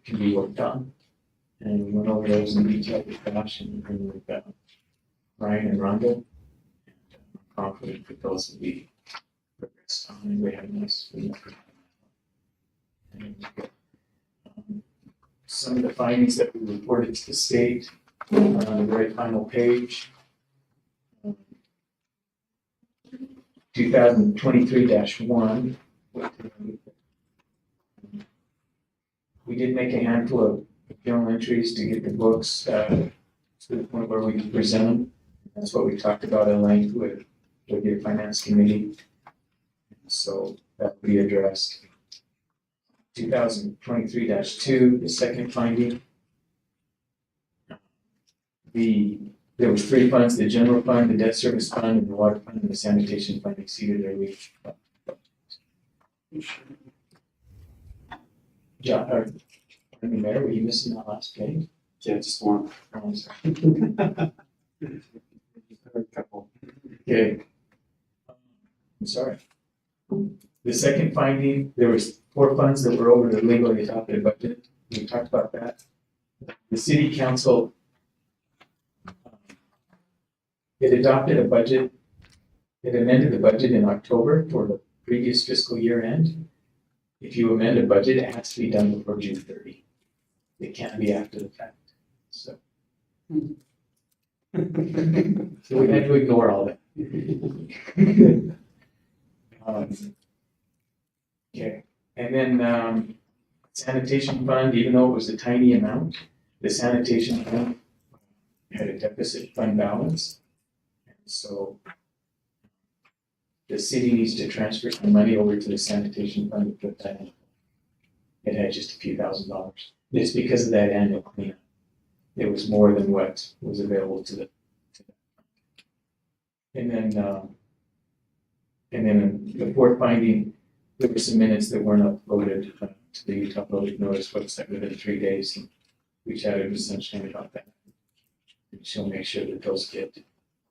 can be worked on, and we went over those in detail with Josh and with Ryan and Rhonda. And I'm confident that those will be progressed on, and we have a nice. And, some of the findings that we reported to the state are on the very final page. 2023-1. We did make a handful of journal entries to get the books to the point where we can present them. That's what we talked about at length with your finance committee. So that will be addressed. 2023-2, the second finding. There was 3 funds: the general fund, the debt service fund, and the water fund, and the sanitation fund exceeded their reach. John, Mayor, were you missing that last page? Yeah, just one. Oh, I'm sorry. A couple. Okay. I'm sorry. The second finding, there was 4 funds that were over the legally adopted budget. We talked about that. The city council, it adopted a budget. It amended the budget in October for the previous fiscal year end. If you amend a budget, it has to be done before June 30. It can't be after the fact. So we had to ignore all that. Okay, and then sanitation fund, even though it was a tiny amount, the sanitation fund had a deficit fund balance. And so the city needs to transfer some money over to the sanitation fund to put that in. It had just a few $1,000s. It's because of that annual cleanup. It was more than what was available to the. And then the fourth finding, there were some minutes that weren't uploaded to the Utah Public Notice website within 3 days. And we chatted with Sunshine about that. And she'll make sure that those get,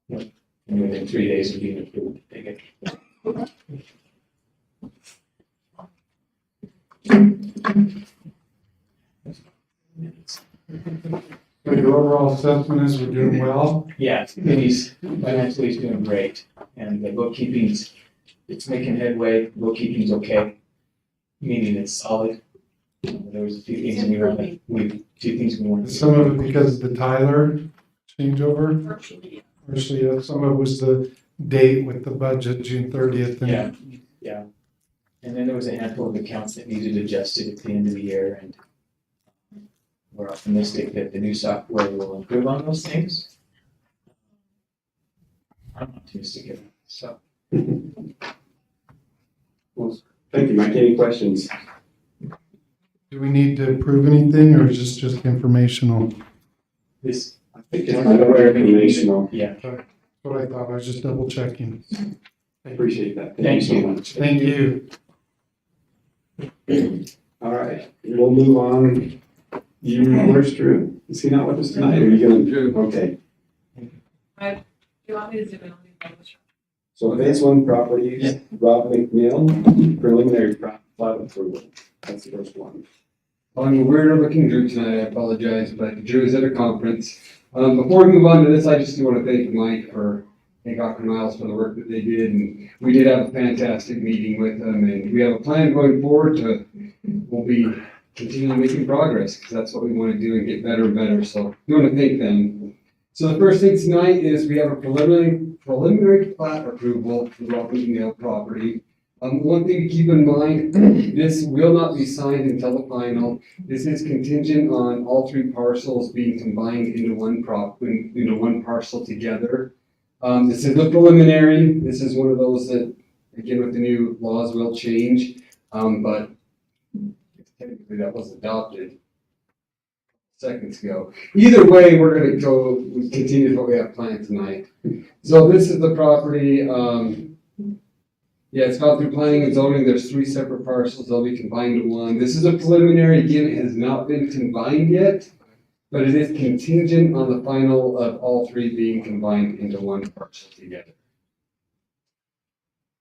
and within 3 days of being approved, they get. So your overall assessment is we're doing well? Yeah, he's financially he's doing great, and the bookkeeping's, it's making headway, bookkeeping's okay, meaning it's solid. There was a few things we wanted. Some of it because of the Tyler changeover? Virtually, Actually, some of it was the date with the budget, June 30th. Yeah, yeah. And then there was a handful of accounts that needed adjusted at the end of the year, and we're optimistic that the new software will improve on those things. I'm optimistic of it, so. Well, thank you, Mike. Any questions? Do we need to approve anything or is this just informational? This, I think it's kind of informational. yeah, That's what I thought. I was just double checking. Appreciate that. Thank so you. much. Thank you. All right, we'll move on. Where's Drew? Is he not with us tonight? Are you gonna? Okay. do you want me to zoom in on the other? So phase 1 properties, Rob McNeil, preliminary plat approval. That's the first one. We're looking Drew tonight, I apologize, but Drew is at a conference. Before we move on to this, I just do want to thank Mike and Dr. Miles for the work that they did, and we did have a fantastic meeting with them, and we have a plan going forward we'll be continuing making progress, because that's what we want to do and get better and better, so we want to thank them. So the first thing tonight is we have a preliminary plat approval for the Rob McNeil property. One thing to keep in mind, this will not be signed until the final. This is contingent on all 3 parcels being combined into one parcel together. This is the preliminary. This is one of those that, again, with the new laws will change, but technically that was adopted seconds ago. Either way, we're going to continue with what we have planned tonight. So this is the property. Yeah, it's gone through planning and zoning. There's 3 separate parcels. They'll be combined to one. This is a preliminary. Again, it has not been combined yet, but it is contingent on the final of all 3 being combined into one parcel together.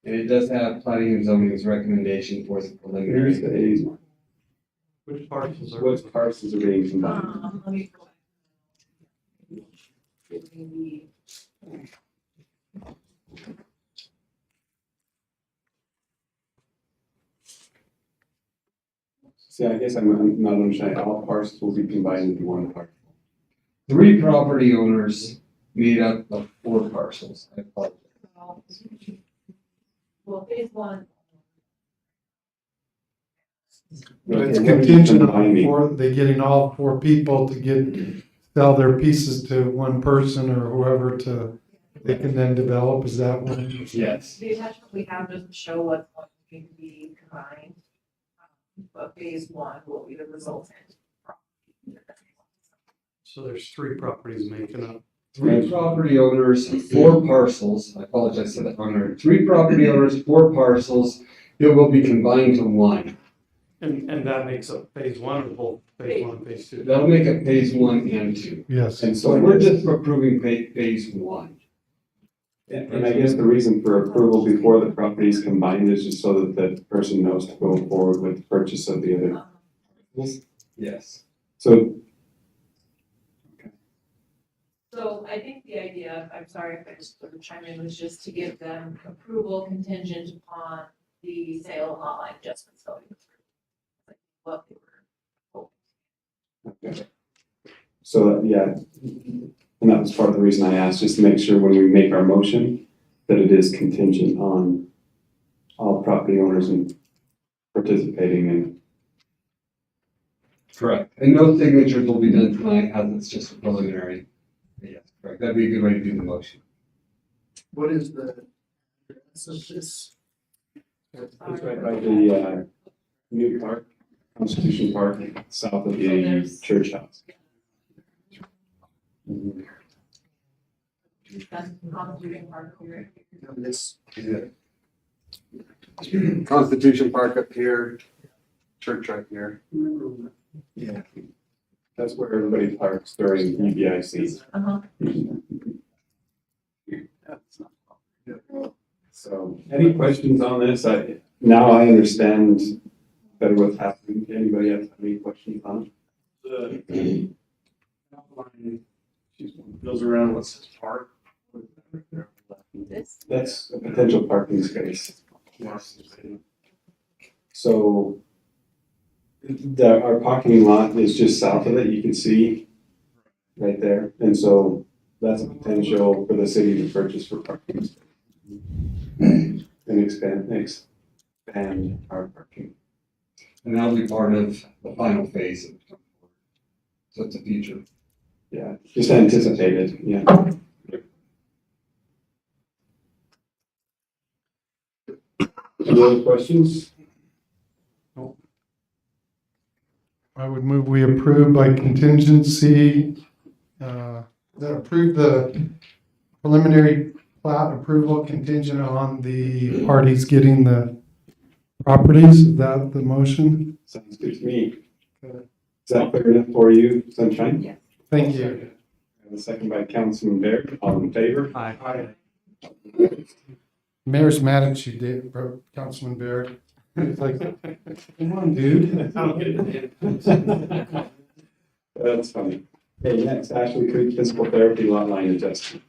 And it does have planning and zoning's recommendation for the preliminary. Here's the A's one. Which parcels are? What parcels are being combined? Let me go back. See, I guess I'm not understanding. All parcels will be combined into one parcel. 3 property owners made up of 4 parcels. I apologize. Well, phase one, But it's Okay, what are you contingent on combining? they getting all 4 people to sell their pieces to one person or whoever they can then develop, is that what? Yes. the attachment we have doesn't show what's going to be combined. But phase one will be the resultant. So there's 3 properties making up. 3 property owners, 4 parcels. I apologize for that wrong. 3 property owners, 4 parcels. It will be combined to 1. And that makes up phase 1 or both phase 1 and phase 2? That'll make it phase 1 and 2. Yes. And So so we're just approving phase 1. And I guess the reason for approval before the property is combined is just so that the person knows to go forward with the purchase of the other. Yes. So, So I think the idea, I'm sorry if I just sort of chime in, was just to give them approval contingent upon the sale and lot line adjustments going through. Like what they were hoping. okay. So, yeah, and that was part of the reason I asked, just to make sure when we make our motion, that it is contingent on all property owners and participating in. Correct. And no signatures will be done tonight as it's just a preliminary. Yes, correct. That'd be a good way to do the motion. What is the address of this? It's right by the, new park, Constitution Park, south of the there's- church house. That's constituting part of your. This, Constitution Park up here, church right here. Yeah. That's where everybody parks during EBIC. Uh-huh. So, any questions on this? Now I understand better what's happening. Anybody have any questions on The outline, goes around what's this park? This. it? That's a potential parking space. So, our parking lot is just south of it, you can see right there. And so that's a potential for the city to purchase for parking space. And expand our parking. And that'll be part of the final phase. So it's a future. Yeah, just anticipated, yeah. Any other questions? I would move we approve by contingency, that approve the preliminary plat approval contingent on the parties getting the properties. Is that the motion? Sounds good to me. Is that clear enough for you, Sunshine? Yes. Thank you. And a second by Councilman Baird, all in favor? Aye. Mayor's mad at you, Councilman Baird. He's like, come on, dude. That's funny. Okay, next, Ashley Creek Physical Therapy Lot Line Adjustment.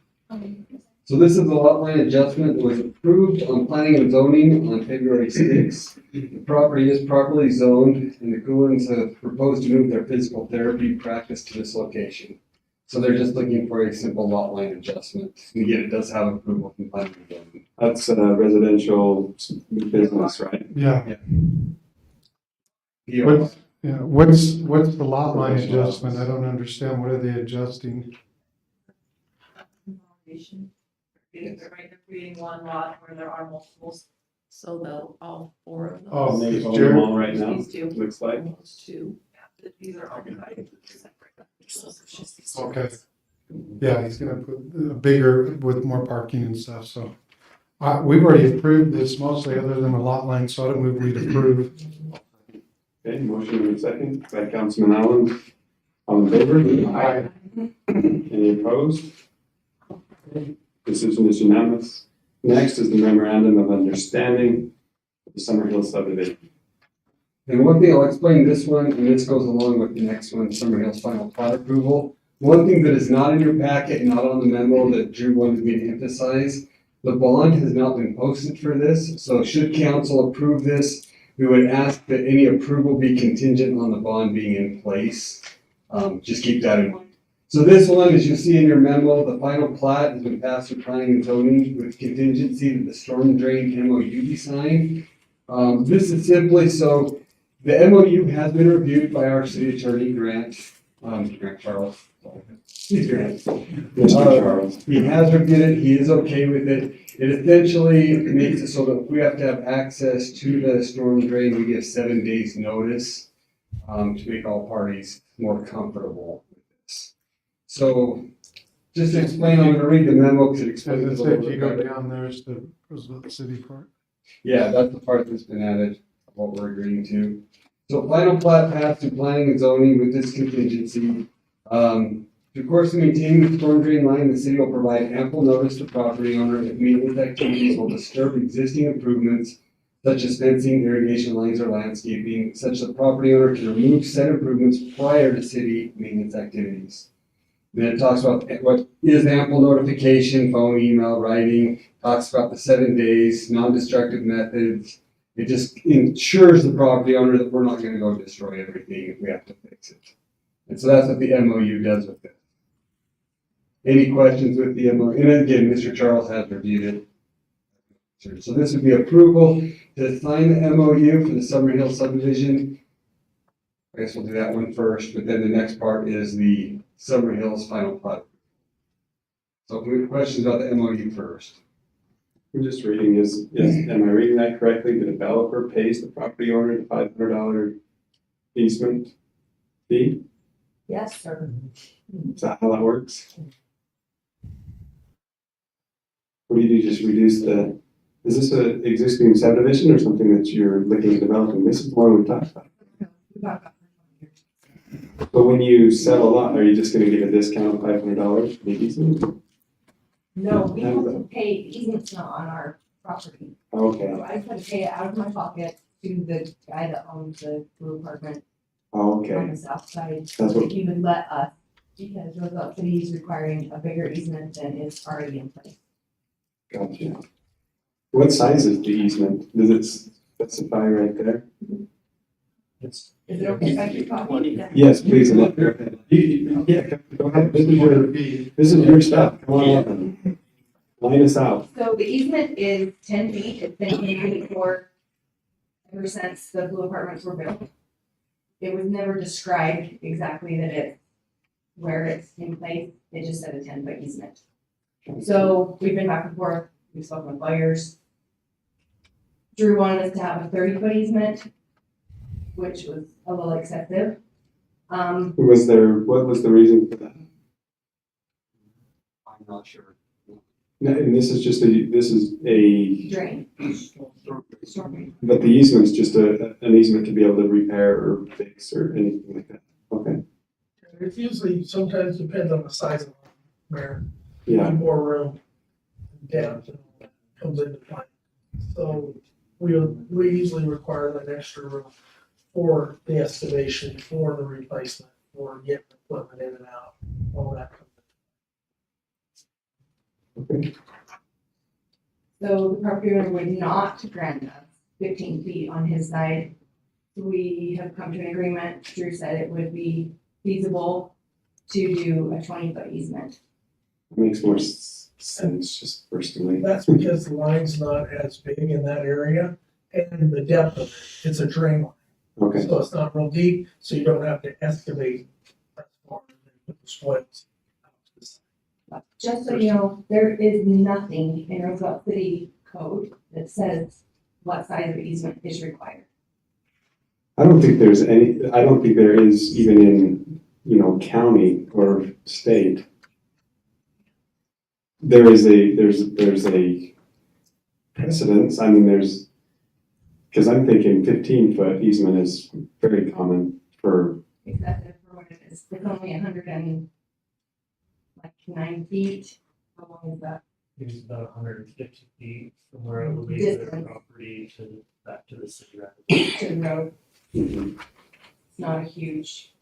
So this is a lot line adjustment that was approved on planning and zoning on February 6th. The property is properly zoned and the Coolins have proposed to move their physical therapy practice to this location. So they're just looking for a simple lot line adjustment. And again, it does have approval from planning and zoning. That's residential business, right? Yeah. PO. What's the lot line adjustment? I don't understand. What are they adjusting? They're creating one lot where there are multiples, so they'll all 4 of those. Oh, They own Jared? them all right now, These two. looks like. Those two, yeah, these are all divided separate. So it's just these two. Okay. Yeah, he's gonna put a bigger with more parking and stuff, so. We've already approved this mostly other than the lot line, so I don't move we'd approve. Okay, motion in a second by Councilman Allen. All in favor? Aye. Any opposed? Decision is unanimous. Next is the memorandum of understanding for the Summer Hill subdivision. And one thing, I'll explain this one, and this goes along with the next one, Summer Hill's final plat approval. One thing that is not in your packet, not on the memo that Drew wanted me to emphasize, the bond has not been posted for this, so should council approve this, we would ask that any approval be contingent on the bond being in place. Just keep that in mind. So this one, as you see in your memo, the final plat has been passed through planning and zoning with contingency that the storm drain MOU be signed. This is simply so, the MOU has been reviewed by our city attorney, Grant Charles. He's Grant. Mr. Charles. He has reviewed it, he is okay with it. It essentially makes it so that if we have to have access to the storm drain, we get 7 days notice, to make all parties more comfortable with this. So, just to explain, I'm gonna read the memo because it explains a As I little said, bit you go better. down, there's the Roosevelt City part. Yeah, that's the part that's been added, what we're agreeing to. So final plat passed through planning and zoning with this contingency. Of course, to maintain the storm drain line, the city will provide ample notice to property owner if maintenance activities will disturb existing improvements such as fencing, irrigation lines, or landscaping, such that the property owner can remove said improvements prior to city maintenance activities. Then it talks about what is ample notification, phone, email, writing, talks about the 7 days, non-destructive methods. It just ensures the property owner that we're not gonna go destroy everything if we have to fix it. And so that's what the MOU does with it. Any questions with the MOU? And again, Mr. Charles has reviewed it. So this would be approval to sign the MOU for the Summerhill subdivision. I guess we'll do that one first, but then the next part is the Summerhill's final plat. So we have questions about the MOU first. I'm just reading, am I reading that correctly? The developer pays the property owner the $500 easement fee? Yes, sir. Is that how that works? What do you do, just reduce the, is this an existing subdivision or something that you're looking at developing? This is the one we talked about. But when you sell a lot, are you just gonna give a discount of $500 for the easement? No, we have to pay, easement's not on our property. Okay, So I just had to pay it out of my pocket to the guy that owns the blue apartment oh, on okay. the south side. That's what- If he would let us, because Roosevelt City is requiring a bigger easement than is already in place. Gotcha. What size is the easement? Does it specify right there? Is it okay if I keep talking? Yes, please. Yeah, go ahead. This is your stuff. Come on. Line us out. So the easement is 10 feet, it's been 10 feet for ever since the blue apartments were built. It was never described exactly that it's where it's in place, it just said a 10-foot easement. So we've been back and forth, we've spoken with lawyers. Drew wanted us to have a 30-foot easement, which was a little excessive. What was the reason for that? I'm not sure. No, and this is a, Drain. but the easement's just an easement to be able to repair or fix or anything like that. Okay, It usually sometimes depends on the size of the where yeah, more room, depth comes into play. So we usually require that extra room for the excavation, for the replacement, for getting equipment in and out, all that comes okay. So the property owner would not grant us 15 feet on his side. We have come to an agreement. Drew said it would be feasible to do a 20-foot easement. Makes more sense just personally. That's because the line's not as big in that area and the depth of it, it's a drain line. Okay, So it's not real deep, so you don't have to excavate that far and put the swales out to the side. Just so you know, there is nothing in Roosevelt City Code that says what size of easement is required. I don't think there is even in, county or state. There's a precedence, because I'm thinking 15-foot easement is very common for, Excessive for what it is. It's only 109 feet. How long is that? It's about 150 feet from where it would be their property to back to the city. To the road. Mhm. It's not a huge.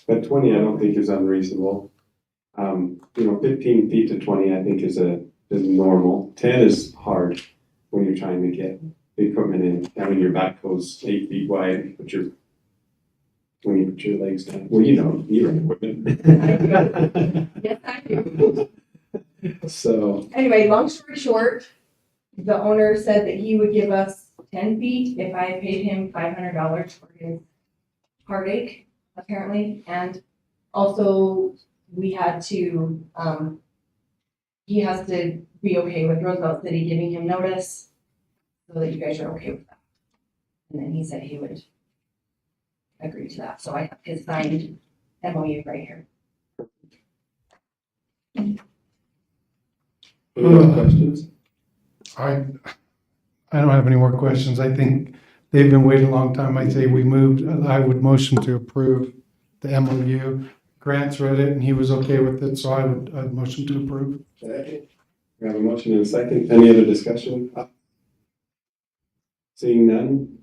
But 20 I don't think is unreasonable. 15 feet to 20 I think is normal. 10 is hard when you're trying to get the equipment in. I mean, your backhoe's 8 feet wide, but you're when you put your legs down? Well, you don't, you're in equipment. Yes, I do. So, Anyway, long story short, the owner said that he would give us 10 feet if I paid him $500 for his heartache, apparently. And also, we had to, he has to be okay with Roosevelt City giving him notice so that you guys are okay with that. And then he said he would agree to that. So I have his signed MOU right here. any other questions? I don't have any more questions. I think they've been waiting a long time. I say I would motion to approve the MOU. Grant's read it and he was okay with it, so I'd motion to approve. Okay. We have a motion and a second. Any other discussion? Seeing none?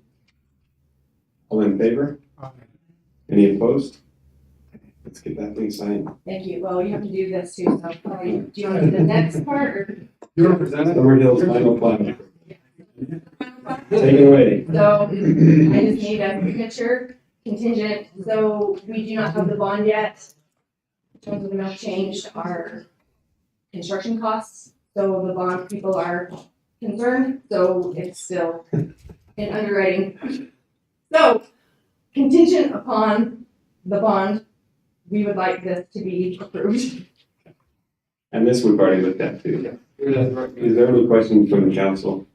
All in favor? Any opposed? Let's get that thing signed. Thank you. Well, you have to do this too, so probably, do you want to do the next part or? You represent Summerhill's final plan. Take it away. So I just need a signature contingent, so we do not have the bond yet. Terms of the amount changed our construction costs, so the bond people are concerned, so it's still in underwriting. So contingent upon the bond, we would like this to be approved. And this we've already looked at too. Is there any questions from the council?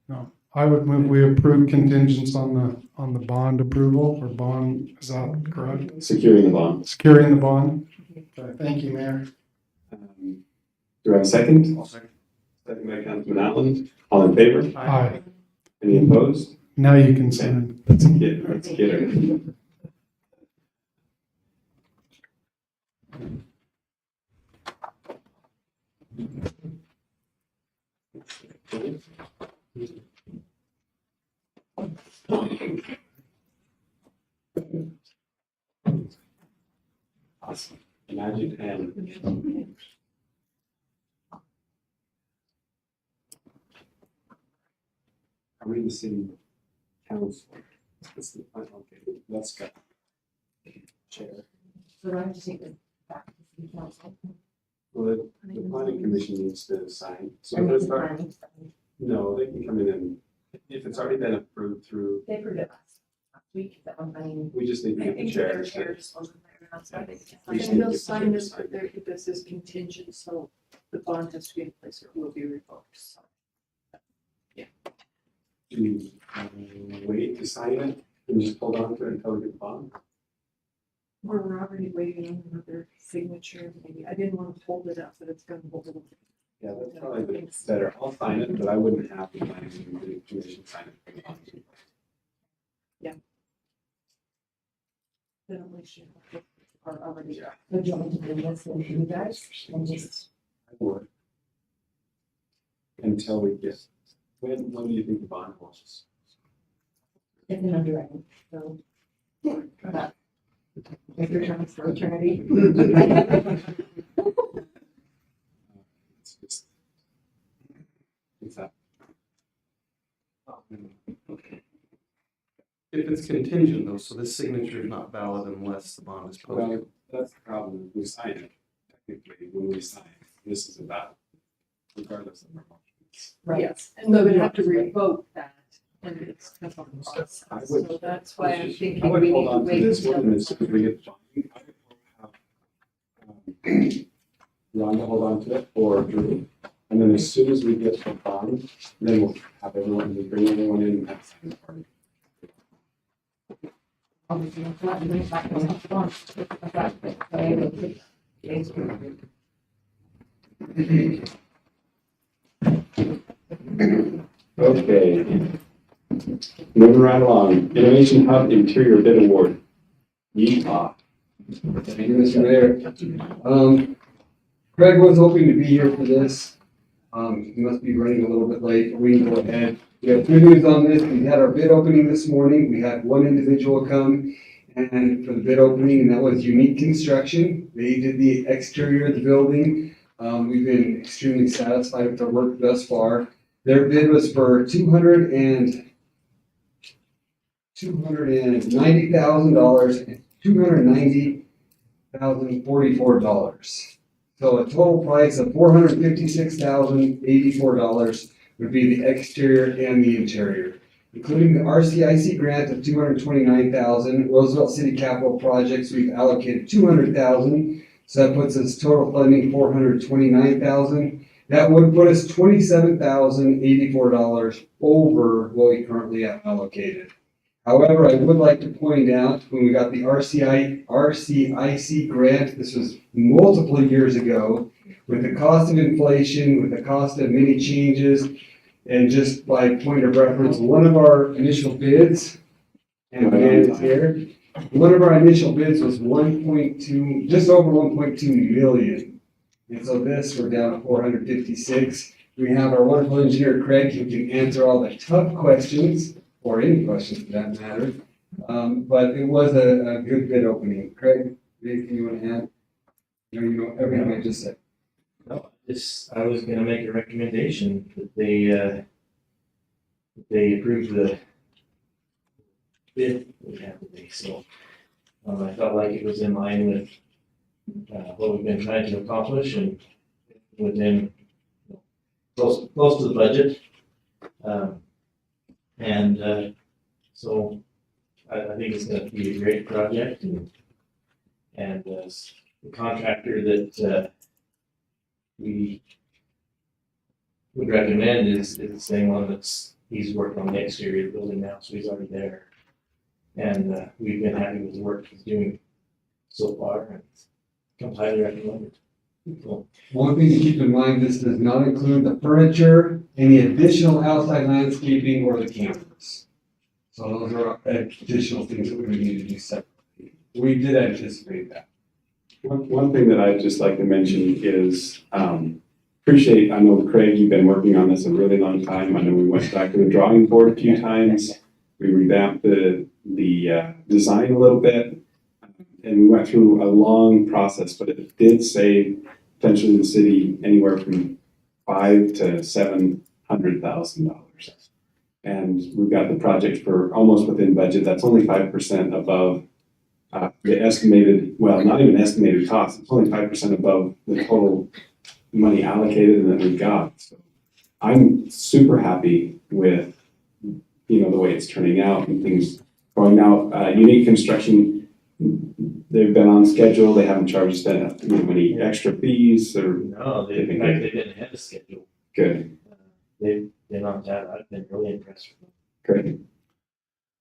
No, I would move we approve contingents on the bond approval or bond, is that correct? Securing the bond. Securing the bond. Okay, thank you, Mayor. Do I have a second? Second by Councilman Allen. All in favor? Aye. Any opposed? Now you can sign. Let's get her. Awesome. Magic hand. Are we the same council? Okay, let's go. Chair. So I have to take this back to the city council. Well, the planning commission needs to sign. So I need let's to start. sign. No, they can come in and, if it's already been approved through, They approved it last week, that one, I mean. we just need to I get the think chair. their chair just wasn't there, that's why they can't. We just sign need it. to And they'll get the sign chair this, to sign. but there, this is contingent, so the bond has to be in place or it will be revoked, so. Do you wait to sign it and just hold on to it until we get the bond? Or we're already waiting on another signature, maybe, I didn't want to hold it up, but it's gonna hold it up. Yeah, that's probably better. I'll sign it, but I wouldn't have the planning commission sign it for the bond. Then at least you are already. Yeah. Would you want me to do this with you guys and just, I would. Until we get, when do you think the bond closes? it's an underwriting, so. But if you're trying for eternity. It's just. It's that. If it's contingent though, so this signature is not valid unless the bond is posted. Well, that's the problem. We sign it, technically, when we sign, this is about, regardless of our motions. Right. Yes, and we would have to revoke that, and it's tough on us. I would- So that's why I'm I thinking would we hold need to on to wait this one, until. and as soon as we get the bond, I would have Rhonda hold on to it, or Drew, and then as soon as we get the bond, then we'll have everyone, we bring everyone in and have a second party. Obviously, it's not doing that, it's not wrong. It's not, but I will take it. Okay. Moving right along, Innovation Hub Interior Bid Award, Utah. Thank you, Mr. Mayor. Craig was hoping to be here for this. He must be running a little bit late, but we can go ahead. We have good news on this. We had our bid opening this morning. We had one individual come and for the bid opening, and that was Unique Construction. They did the exterior of the building. We've been extremely satisfied with their work thus far. Their bid was for $290,000 $290,044. So a total price of $456,084 would be the exterior and the interior, including the RCIC grant of $229,000. Roosevelt City Capital Projects, we've allocated $200,000. So that puts us total funding $429,000. That would put us $27,084 over what we currently have allocated. However, I would like to point out, when we got the RCIC grant, this was multiple years ago, with the cost of inflation, with the cost of many changes, and just by point of reference, one of our initial bids, and Dan is here, one of our initial bids was 1.2, just over 1.2 million. And so this, we're down to 456. We have our wonderful engineer, Craig, who can answer all the tough questions, or any questions for that matter. But it was a good bid opening. Craig, anything you want to add? You know everything I just said. No, I was gonna make a recommendation that they approve the bid we have today, so. I felt like it was in line with, what we've been trying to accomplish and within, close to the budget. So I think it's gonna be a great project and the contractor that, we would recommend is the same one he's working on the exterior of the building now, so he's already there. And, we've been happy with the work he's doing so far and comes highly recommended. So, One thing to keep in mind, this does not include the furniture, any additional outside landscaping, or the cameras. So those are additional things that we would need to do separately. We did anticipate that. One thing that I'd just like to mention is, appreciate, I know Craig, you've been working on this a really long time. I know we went back to the drawing board a few times. We revamped the design a little bit, and we went through a long process, but it did save potentially the city anywhere from $500,000 to $700,000. And we've got the project for almost within budget. That's only 5% above the estimated, well, not even estimated cost. It's only 5% above the total money allocated and that we've got. So I'm super happy with, the way it's turning out and things going out. Unique Construction, they've been on schedule. They haven't charged us any extra fees or. No, they've been ahead of schedule. Good. They've been on that. I've been really impressed with them. Great.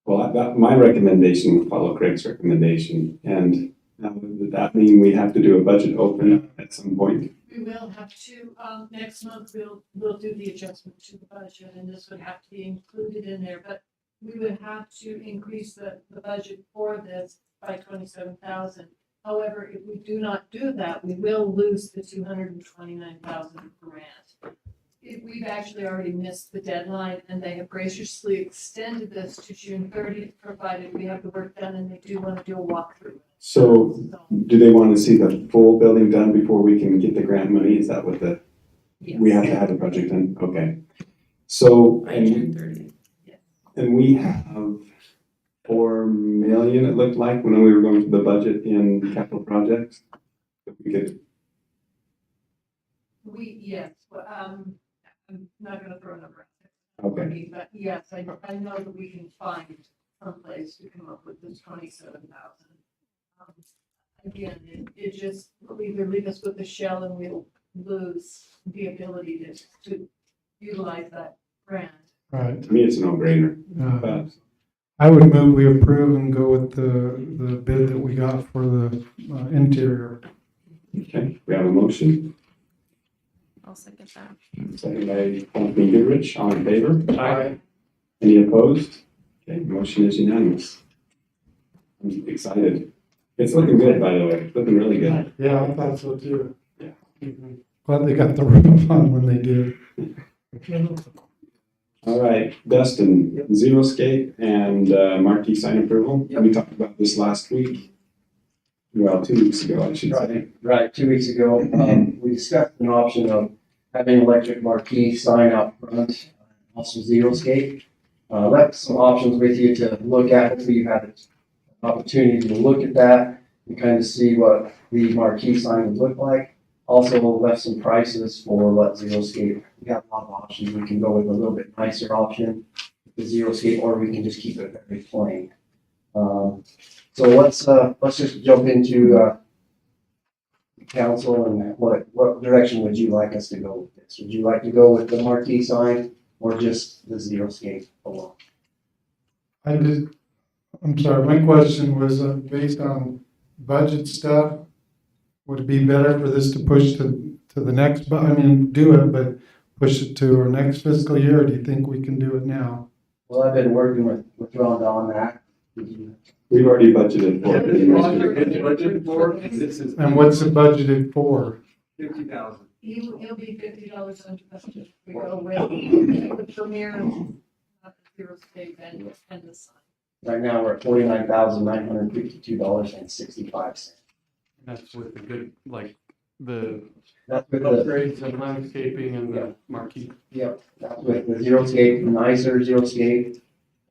Well, my recommendation would follow Craig's recommendation, and would that mean we have to do a budget open at some point? We will have to, next month, we'll do the adjustment to the budget, and this would have to be included in there, but we would have to increase the budget for this by 27,000. However, if we do not do that, we will lose the 229,000 grant. We've actually already missed the deadline, and they have graciously extended this to June 30th, provided we have the work done, and they do want to do a walkthrough. So do they want to see the full building done before we can get the grant money? Is that what we have to have the project done? Okay. So, and we have 4 million, it looked like, when we were going through the budget in capital projects. We could. Yes, well, I'm not gonna throw a number out there. Okay. But yes, I know that we can find someplace to come up with this 27,000. Again, it just will either leave us with the shell and we'll lose the ability to utilize that grant. Right. To me, it's a no-brainer. I would move we approve and go with the bid that we got for the interior. Okay, we have a motion. I'll second that. Second by Councilman Goodrich, all in favor? Aye. Any opposed? Okay, motion is unanimous. I'm excited. It's looking good, by the way. It's looking really good. Yeah, I thought so too. Yeah. Glad they got the roof on when they did. All right, Dustin, Xeriscape and marquee sign approval. We talked about this last week. Well, 2 weeks ago, I should say. Right, 2 weeks ago, we discussed an option of having electric marquee sign out front, also Xeriscape. Left some options with you to look at, so you have it opportunity to look at that and kind of see what the marquee sign would look like. Also left some prices for what Xeriscape, we got a lot of options. We can go with a little bit nicer option, the Xeriscape, or we can just keep it very plain. So let's just jump into council and what direction would you like us to go with this? Would you like to go with the marquee sign or just the Xeriscape alone? I'm sorry, my question was based on budget stuff. Would it be better for this to push to the next, do it, but push it to our next fiscal year, or do you think we can do it now? Well, I've been working with Rhonda on that. We've already budgeted for it. And what's it budgeted for? $50,000. It'll be $50 under budget. We go with the premier, Xeriscape and the sign. Right now, we're at $49,952.65. That's with the good, like, the That's with the, upgrades and landscaping and the marquee. yep, that's with the Xeriscape, the nicer Xeriscape.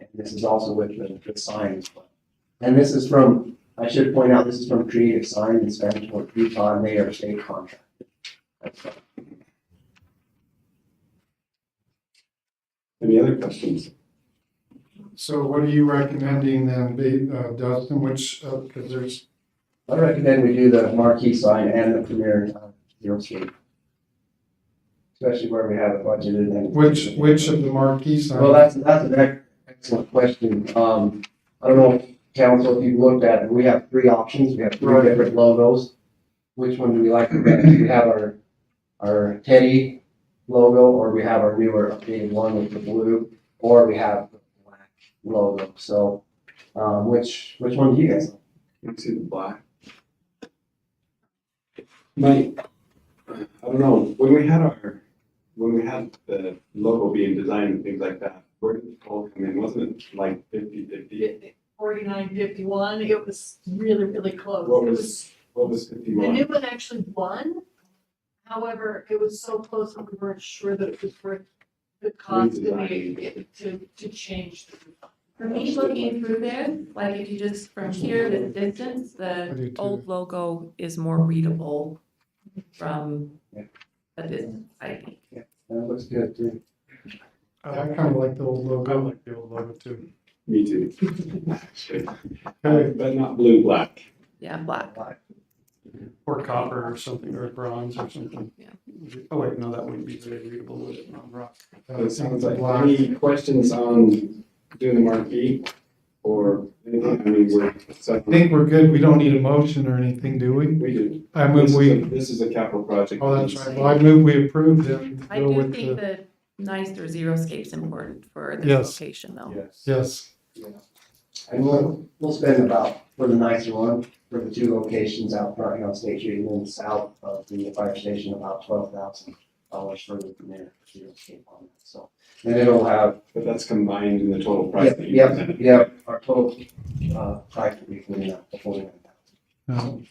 And this is also with the signs. And this is from, I should point out, this is from Creative Sign in Roosevelt, Utah, and they are state contracted. That's right. Any other questions? So what are you recommending then, Dustin, which, because there's, I recommend we do the marquee sign and the premier Xeriscape. Especially where we have it budgeted and. which of the marquee signs? Well, that's an excellent question. I don't know if council, if you've looked at it, we have three options. We have three different logos. Which one do we like the best? We have our Teddy logo, or we have our newer updated one with the blue, or we have the black logo. So, which one do you guys like? Let's see the black. I don't know, when we had the logo being designed and things like that, where did the poll come in? Wasn't it like 50-50? 49-51, it was really, really close. What was The 51? new one actually won. However, it was so close that we weren't sure that it was worth the cost to change the. For me, looking through this, like if you just from here to distance, the old logo is more readable from a distance, I think. Yeah, that looks good too. I kind of like the old I logo. like the old logo too. Me too. But not blue, black. Yeah, black. Or copper or something, or bronze or something. Yeah. Oh wait, no, that wouldn't be very readable, would it? On rock. It sounds like, any questions on doing the marquee or anything? I mean, I think we're good. We don't need a motion or anything, do we? We do. I move This is a capital project. Oh, that's right. Well, I move we approve them. to I go do with think the- that nicer Xeriscape's important for this Yes. location though. Yes. And we'll spend about, for the nicer one, for the two locations out front here on State Street and then south of the fire station, about $12,000 further from there. Xeriscape on that. So, and it'll have. But that's combined in the total price that you Yep, presented. yep, our total, price will be $49,000.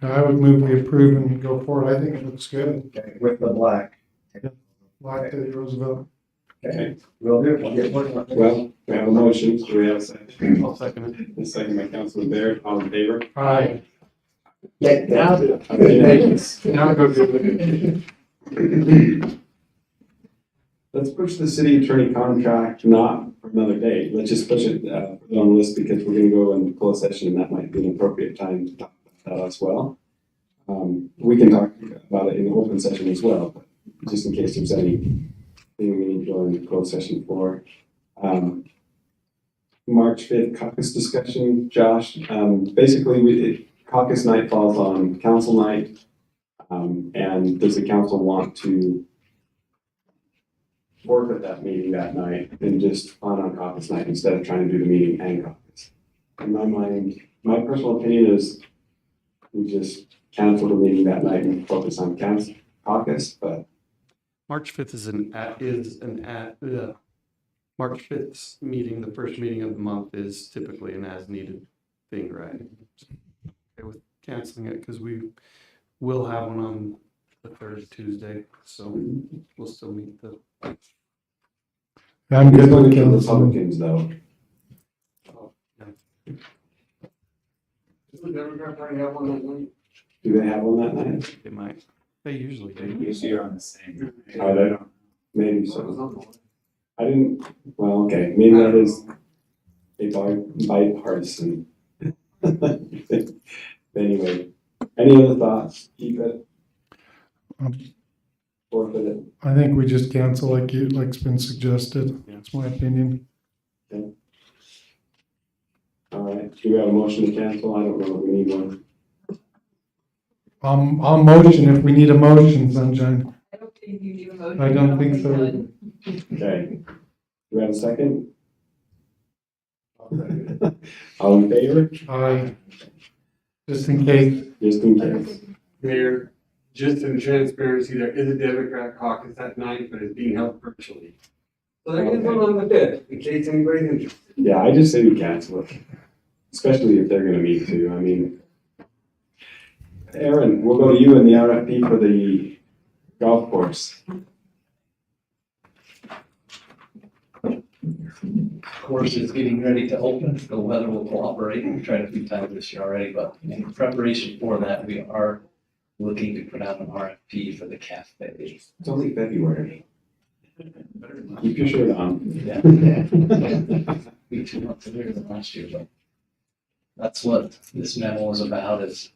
I would move we approve and go forward. I think it looks good. Okay, with the black. Like the Roosevelt. Okay, We'll do it. We'll get working on it. well, we have a motion, so we have a second. I'll second it. The second by Councilman Baird, all in favor? Aye. Now, Now go do it. Let's push the city attorney contract not for another day. Let's just push it, put it on the list because we're gonna go in closed session and that might be an appropriate time to talk about that as well. We can talk about it in the open session as well, but just in case there's anything we need to go into closed session for. March 5th caucus discussion, Josh. Basically, caucus night falls on council night. And does the council want to work at that meeting that night and just on caucus night instead of trying to do the meeting and caucus? In my mind, my personal opinion is we just cancel the meeting that night and focus on caucus, but March 5th March 5th's meeting, the first meeting of the month is typically an as-needed thing, right? Okay with canceling it because we will have one on the third Tuesday, so we'll still meet the. I'm good It's with only the council. Republicans though. the Democrat Party have one that night? Do they have one that night? They might. They usually They do. usually are on the same. I don't know. Maybe so. I didn't, well, okay, maybe that is a bipartisan. Anyway, any other thoughts? Keep it. Forfeit it. I think we just cancel like's been suggested. That's my opinion. All right, do we have a motion to cancel? I don't know if we need one. I'll motion if we need a motion, Sunshine. I don't think you need a motion. I don't think so. Okay. Do we have a second? All in favor? Aye. Just in case. Just in case. Mayor, just in transparency, there is a Democrat caucus that night, but it's being held virtually. So there is one on the fifth, in case anybody's interested. Yeah, I just say we cancel it, especially if they're gonna meet too. I mean, Aaron, we'll go to you in the RFP for the golf course. Course is getting ready to open. The weather will cooperate. We've tried a few times this year already, but in preparation for that, we are looking to put out an RFP for the cafe. It's only February. Keep your shirt on. Yeah. Be 2 months later than last year, but that's what this memo is about, is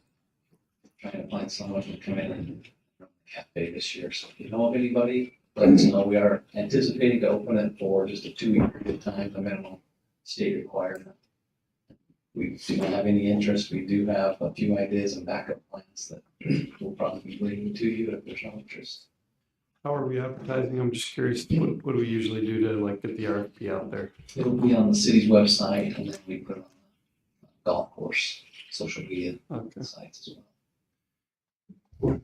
trying to find someone to come in and run the cafe this year. So if you know of anybody, let us know. We are anticipating to open it for just a 2-week period of time, the minimum state requirement. We do not have any interest. We do have a few ideas and backup plans that we'll probably be bringing to you if there's no interest. How are we advertising? I'm just curious, what do we usually do to like get the RFP out there? It'll be on the city's website, and then we put it on the golf course social media sites as well.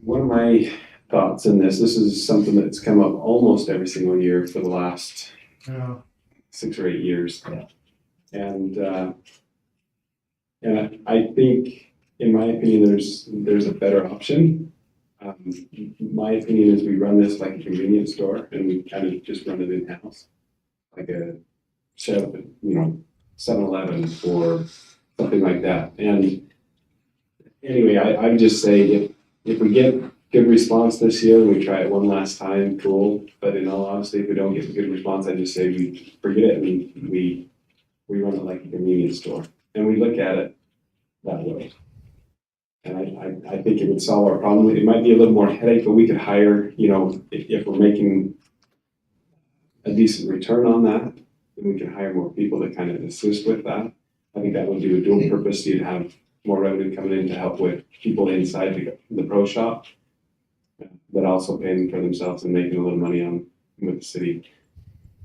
One of my thoughts in this is something that's come up almost every single year for the last 6 or 8 years. And I think, in my opinion, there's a better option. My opinion is we run this like a convenience store and we kind of just run it in-house. Like a 7-Eleven or something like that. And anyway, I would just say if we get good response this year and we try it one last time, cool. But in all honesty, if we don't get a good response, I just say we forget it and we run it like a convenience store. And we look at it that way. And I think it would solve our problem. It might be a little more headache, but we could hire, if we're making a decent return on that, then we can hire more people to kind of assist with that. I think that would do a dual purpose. You'd have more revenue coming in to help with people inside the pro shop, but also paying for themselves and making a little money with the city.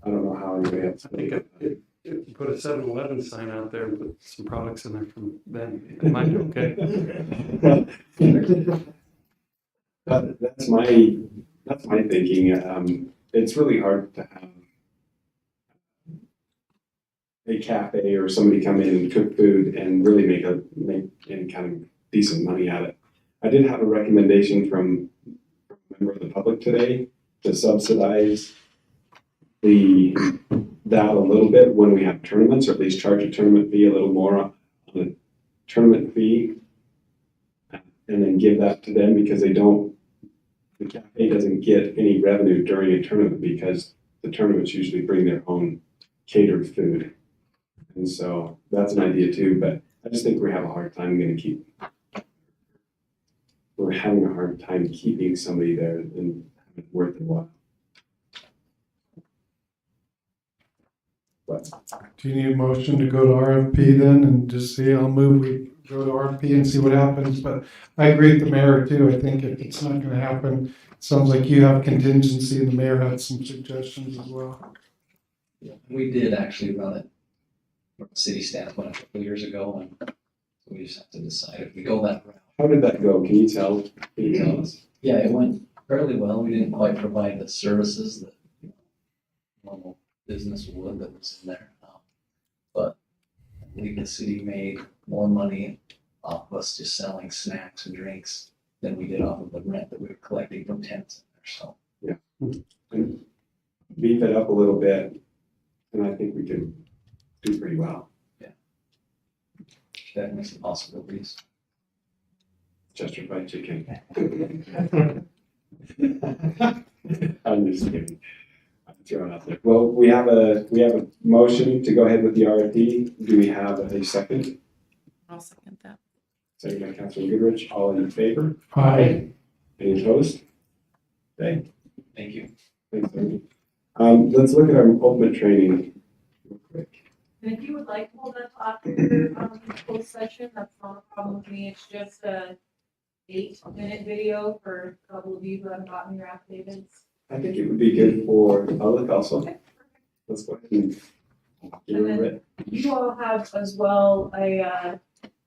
I don't know how anybody else. If you put a 7-Eleven sign out there and put some products in there from then, it might be okay. That's my thinking. It's really hard to have a cafe or somebody come in and cook food and really make any kind of decent money at it. I did have a recommendation from a member of the public today to subsidize that a little bit when we have tournaments, or at least charge a tournament fee a little more on the tournament fee, and then give that to them, because the cafe doesn't get any revenue during a tournament because the tournaments usually bring their own catered food. And so that's an idea too, but I just think we're having a hard time keeping somebody there and having it worth their while. Do you need a motion to go to RFP then and just see? I'll move we go to RFP and see what happens. But I agree with the mayor too. I think if it's not going to happen, it sounds like you have contingency and the mayor had some suggestions as well. Yeah, we did actually run it from a city standpoint a couple of years ago, and we just have to decide if we go that route. How did that go? Can you tell us? Yeah, it went fairly well. We didn't quite provide the services that normal business would that was in there. But I believe the city made more money off of us just selling snacks and drinks than we did off of the rent that we were collecting from tenants in there. So yeah, and beef it up a little bit, and I think we can do pretty well. Yeah, definitely some possibilities. Chester Fried Chicken. I'm just kidding. I'm throwing out there. Well, we have a motion to go ahead with the RFP. Do we have a second? I'll second that. Second by Councilor Goodrich. All in favor? Aye. Any opposed? Okay. Thank you. Thanks, Ernie. Let's look at our open training real quick. And if you would like to hold that after, closed session, that's not a problem with me, it's just a 8-minute video for a couple of you who haven't gotten your affidavits. I think it would be good for the public also. Let's go ahead and get And over then it. you all have as well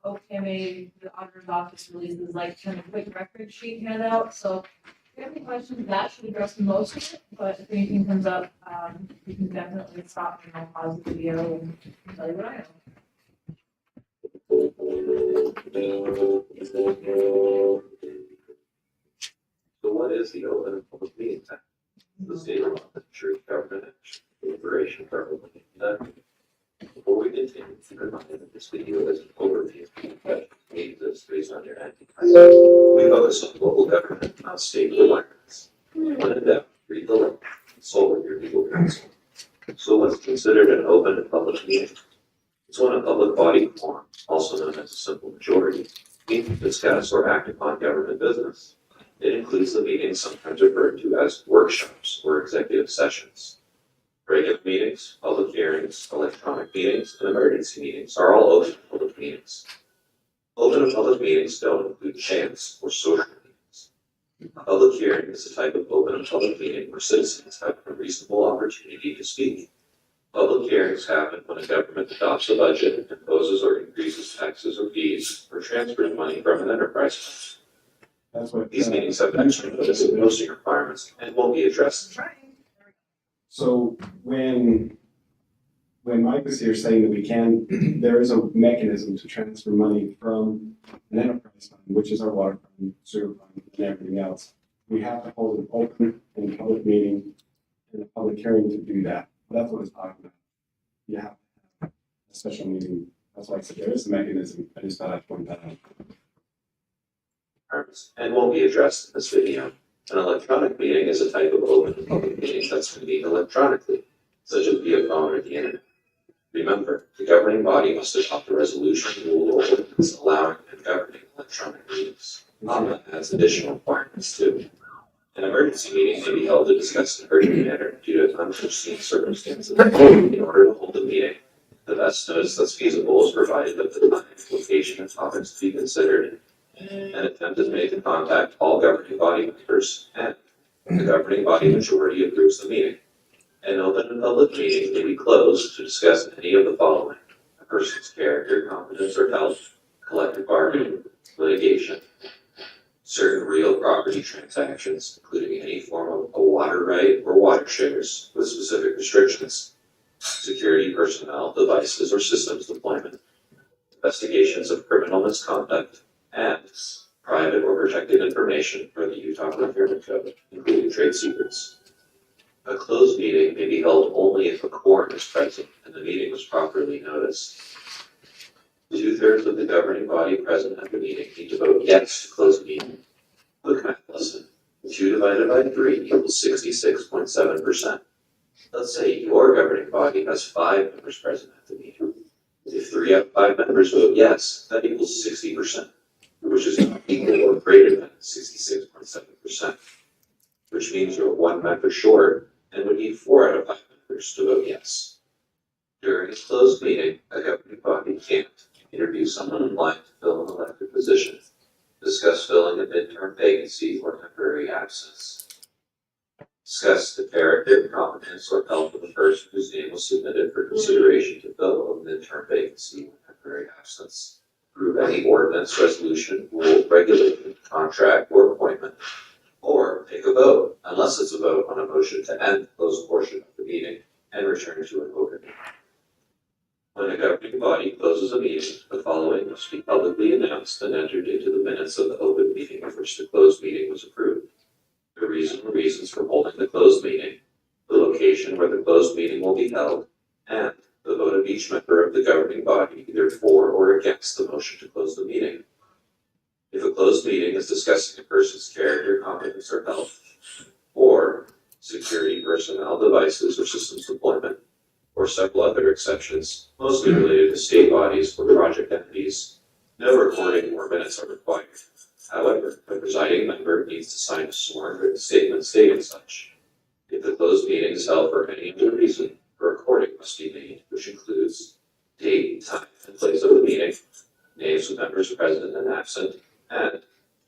OPMA, the auditor's office releases like kind of quick record sheet handout, so if you have any questions, that should address most of it, but if anything comes up, you can definitely stop and I'll pause the video and tell you what I know. So what is the Open and Public Meetings Act? The state law that ensures government action, deliberation, properly conducted. Before we continue, keep in mind that this video is an overview of meetings based on your anti-crisis. We focus on local government, not state requirements. When in doubt, read the law, consult with your legal counsel. So what's considered an open and public meeting? It's when a public body forms, also known as a simple majority, meets to discuss or act upon government business. It includes the meetings sometimes referred to as workshops or executive sessions. Regular meetings, public hearings, electronic meetings, and emergency meetings are all open public meetings. Open and public meetings don't include chance or social meetings. A public hearing is a type of open and public meeting where citizens have a reasonable opportunity to speak. Public hearings happen when a government adopts a budget, imposes or increases taxes or fees, or transfers money from an enterprise fund. That's what These meetings have extra notice and posting requirements and won't be addressed. So when Mike was here saying that we can, there is a mechanism to transfer money from an enterprise fund, which is our water fund, sewer fund, and everything else. We have to hold an open and public meeting and a public hearing to do that. That's what it's talking about. You have to have a special meeting. That's why I said there is a mechanism. I just thought I'd point that out. And won't be addressed in this video. An electronic meeting is a type of open and public meeting that's convened electronically, such as via phone or the internet. Remember, the governing body must adopt a resolution, rule, or ordinance allowing and governing electronic meetings. That adds additional requirements too. An emergency meeting may be held to discuss an urgent matter due to unforeseen circumstances. In order to hold a meeting, the best notice that's feasible is provided with the time, location, and topics to be considered. An attempt is made to contact all governing body members, and the governing body majority approves the meeting. An open and public meeting may be closed to discuss any of the following: a person's character, competence, or health, collective bargaining, litigation, certain real property transactions, including any form of a water right or water shares with specific restrictions, security personnel, devices, or systems deployment, investigations of criminal misconduct, and private or protected information for the Utah Procurement Code, including trade secrets. A closed meeting may be held only if a quorum is present and the meeting was properly noticed. 2/3 of the governing body present at the meeting need to vote yes to close the meeting. Quick math lesson. 2 divided by 3 equals 66.7%. Let's say your governing body has 5 members present at the meeting. If 3 out of 5 members vote yes, that equals 60%. Which is equal or greater than 66.7%, which means you're 1 member short and would need 4 out of 5 members to vote yes. During a closed meeting, a governing body can't interview someone in line to fill an elected position, discuss filling a midterm vacancy or temporary absence, discuss the character, competence, or health of the person whose name was submitted for consideration to fill a midterm vacancy or temporary absence, approve any ordinance, resolution, rule, regulation, contract, or appointment, or take a vote, unless it's a vote on a motion to end the closed portion of the meeting and return to an open meeting. When a governing body closes a meeting, the following must be publicly announced and entered into the minutes of the open meeting in which the closed meeting was approved. The reason or reasons for holding the closed meeting, the location where the closed meeting will be held, and the vote of each member of the governing body, either for or against the motion to close the meeting. If a closed meeting is discussing a person's character, competence, or health, or security, personnel, devices, or systems deployment, or several other exceptions, mostly related to state bodies or project entities, no recording or minutes are required. However, the presiding member needs to sign a sworn written statement stating such. If the closed meeting is held for any other reason, a recording must be made, which includes date, time, and place of the meeting, names of members present and absent, and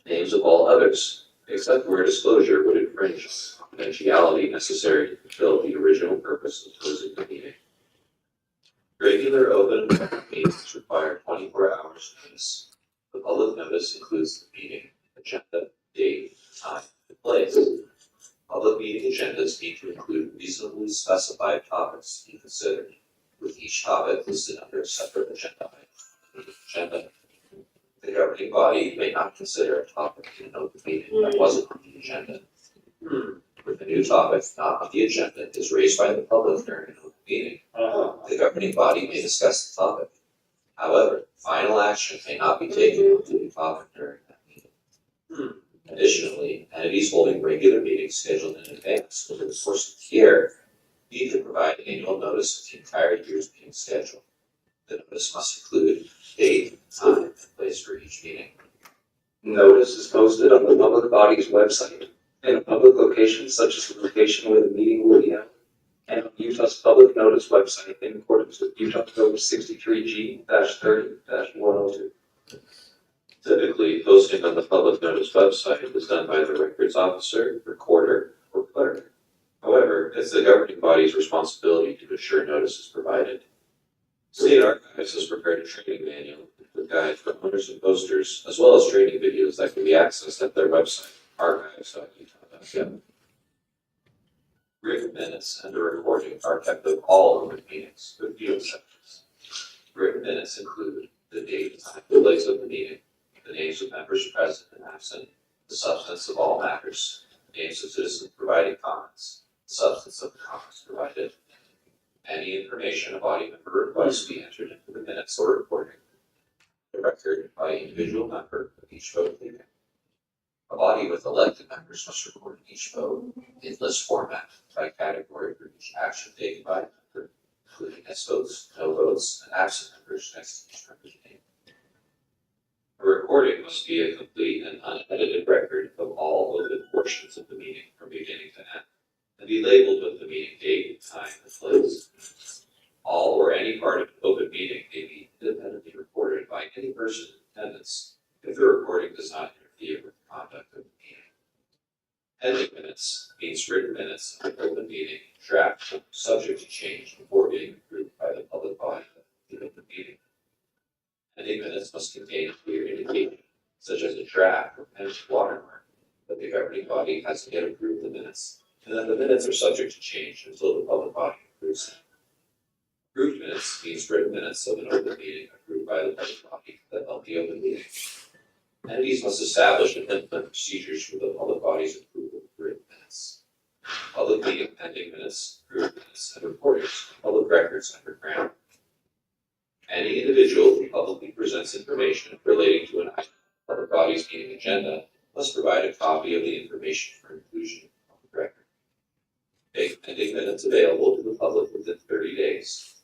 names of all others, except where disclosure would infringe on confidentiality necessary to fulfill the original purpose of closing the meeting. Regular open and public meetings require 24 hours notice. The public notice includes the meeting, agenda, date, time, and place. Public meeting agendas need to include reasonably specified topics to be considered, with each topic listed under a separate agenda item. The governing body may not consider a topic in an open meeting that wasn't on the agenda. If a new topic not on the agenda is raised by the public during an open meeting, the governing body may discuss the topic. However, final action may not be taken on the new topic during that meeting. Additionally, entities holding regular meetings scheduled in advance over the course of the year need to provide annual notice of the entire year's meeting schedule. The notice must include date, time, and place for each meeting. Notice is posted on the public body's website in a public location such as the location where the meeting will be held, and on Utah's public notice website in accordance with Utah Code 63G-30-102. Typically, posting on the public notice website is done by the records officer, recorder, or clerk. However, it's the governing body's responsibility to ensure notice is provided. State Archives has prepared a training manual with guides for owners and posters, as well as training videos that can be accessed at their website, archives.utah.gov. Written minutes and a recording are kept of all open meetings, with few exceptions. Written minutes include the date, time, and place of the meeting, the names of members present and absent, the substance of all matters, names of citizens providing comments, the substance of the comments provided. Any information a body member requests be entered into the minutes or recording. The record by individual member of each vote taken. A body with elected members must record each vote in list format by category for each action taken by a member, including yes votes, no votes, and absent members next to each member's name. A recording must be a complete and unedited record of all open portions of the meeting from beginning to end, and be labeled with the meeting date, time, and place. All or any part of an open meeting may be independently recorded by any person in attendance if the recording does not interfere with the conduct of the meeting. Pending minutes means written minutes of an open meeting, draft, subject to change before being approved by the public body of the open meeting. Pending minutes must contain a clear indication, such as a draft or pen watermark, that the governing body hasn't yet approved the minutes, and that the minutes are subject to change until the public body approves them. Approved minutes means written minutes of an open meeting approved by the public body that held the open meeting. Entities must establish and implement procedures for the public body's approval of written minutes. Public meeting pending minutes, approved minutes, and recordings, public records underground. Any individual who publicly presents information relating to an item of the public body's meeting agenda must provide a copy of the information for inclusion in the public record. Make pending minutes available to the public within 30 days.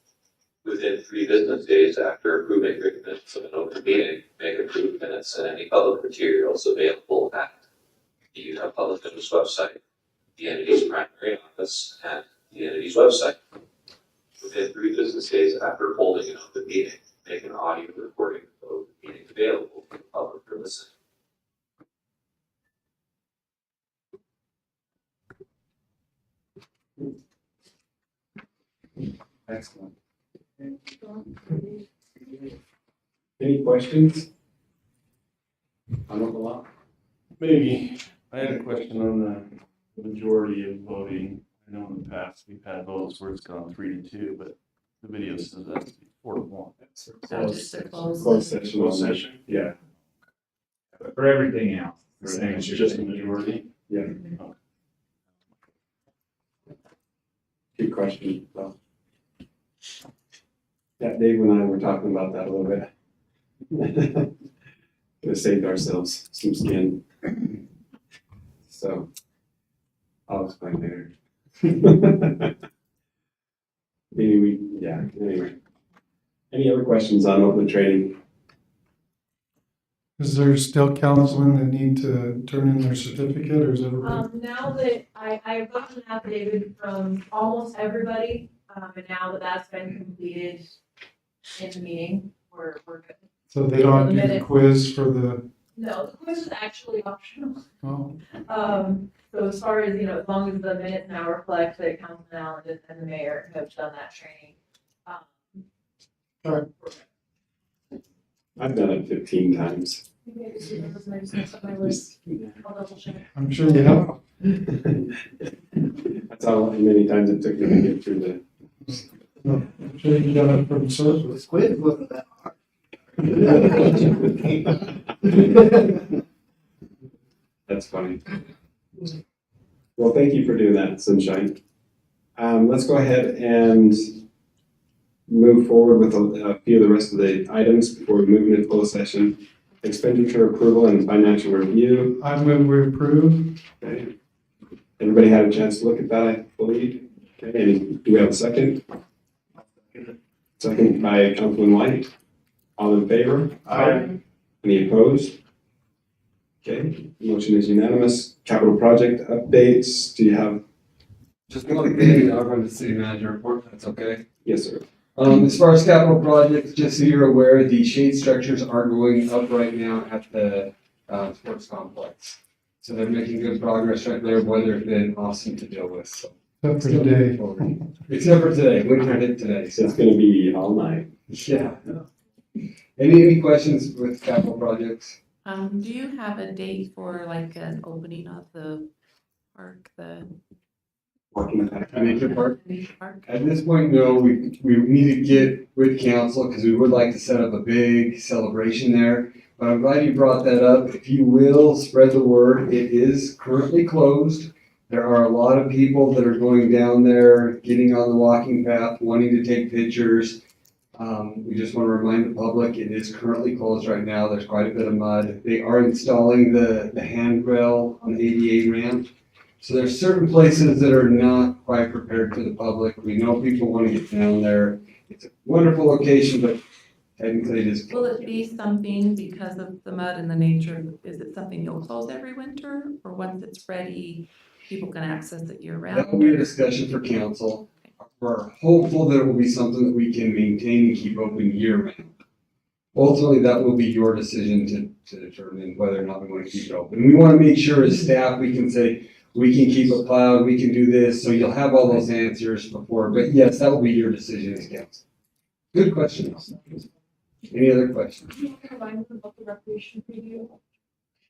Within 3 business days after approving written minutes of an open meeting, make approved minutes and any public materials available at the Utah Public Notice website, the entity's primary office, and the entity's website. Within 3 business days after holding an open meeting, make an audio recording of the open meeting available to the public for listening. Excellent. Any questions? On the law? Maybe, I had a question on the majority of voting. I know in the past, we've had votes where it's gone 3-2, but the video says that's 4-1. So just a Closed session. Closed session? Yeah. But for everything else, the same It's as just a majority? Yeah. Okay. Good question. Well, yeah, Dave and I were talking about that a little bit. Could have saved ourselves some skin. So, I'll explain later. Anyway. Any other questions on open trading? Is there still counseling that need to turn in their certificate, or is everybody? Now that I've gotten an affidavit from almost everybody, and now that that's been completed in the meeting, we're good. So they don't have to do the minute- quiz for the, No, the quiz is actually optional. oh, So as far as, as long as the minutes now reflect that Councilman Allen and the mayor have done that training. I've done it 15 times. I'm sure you have. That's how many times it took me to get through the. I'm sure you got it from surface. Quiz wasn't that hard. That's funny. Well, thank you for doing that, Sunshine. Let's go ahead and move forward with a few of the rest of the items before we move into closed session. Expenditure approval and financial review. I move we approve. Okay. Everybody had a chance to look at that, I believe. Okay, and do we have a second? Second by Councilman White. All in favor? Aye. Any opposed? Okay, motion is unanimous. Capital project updates, do you have? Just want to give you the outcome of the city manager report, that's okay. Yes, sir. As far as capital projects, just so you're aware, the shade structures are going up right now at the sports complex. So they're making good progress right there. Weather's been awesome to deal with, so. Except for today. Except for today, winter hit today, so. It's gonna be all night. Yeah. Any questions with capital projects? Do you have a date for like an opening of the park, the Nature park? park? At this point, no, we need to get with council because we would like to set up a big celebration there. But I'm glad you brought that up. If you will, spread the word. It is currently closed. There are a lot of people that are going down there, getting on the walking path, wanting to take pictures. We just want to remind the public, it is currently closed right now. There's quite a bit of mud. They are installing the handrail on the ADA ramp. So there's certain places that are not quite prepared to the public. We know people want to get down there. It's a wonderful location, but technically it is. Will it be something because of the mud and the nature? Is it something you'll close every winter, or once it's ready, people can access it year round? That will be a discussion for council. We're hopeful that it will be something that we can maintain and keep open year round. Ultimately, that will be your decision to determine whether or not we want to keep it open. We want to make sure as staff, we can say, we can keep it plowed, we can do this, so you'll have all those answers before, but yes, that will be your decision as council. Good question. Any other questions? Recreation preview.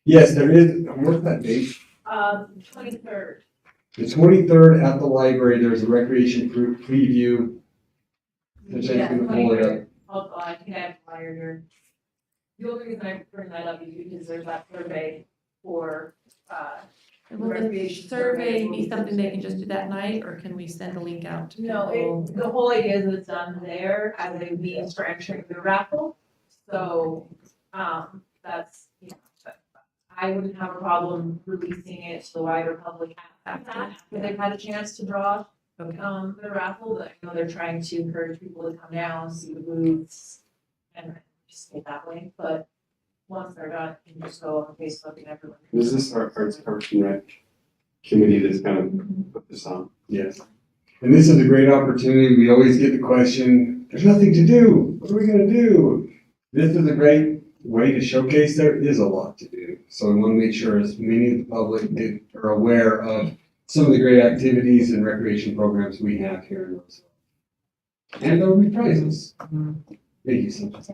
Yes, there is, what's that date? 23rd. The 23rd at the library, there's a recreation preview. I'm just gonna pull it up. I think I have a flyer here. The only reason I bring that up is because there's that survey for, Will the survey be something they can just do that night, or can we send a link out to No, people? the whole idea is that it's done there as a means for entering the raffle. So, that's, I wouldn't have a problem releasing it to the wider public after that, after they've had a chance to draw, the raffle, but I know they're trying to encourage people to come down, see the booths, and just stay that way, but once they're done, you can just go on Facebook and everyone. Is this our Parks and Rec committee that's kind of put this on? Yes. And this is a great opportunity. We always get the question, there's nothing to do. What are we gonna do? This is a great way to showcase there is a lot to do. So we want to make sure as many of the public are aware of some of the great activities and recreation programs we have here in Roosevelt. And there'll be prizes. Thank you so much.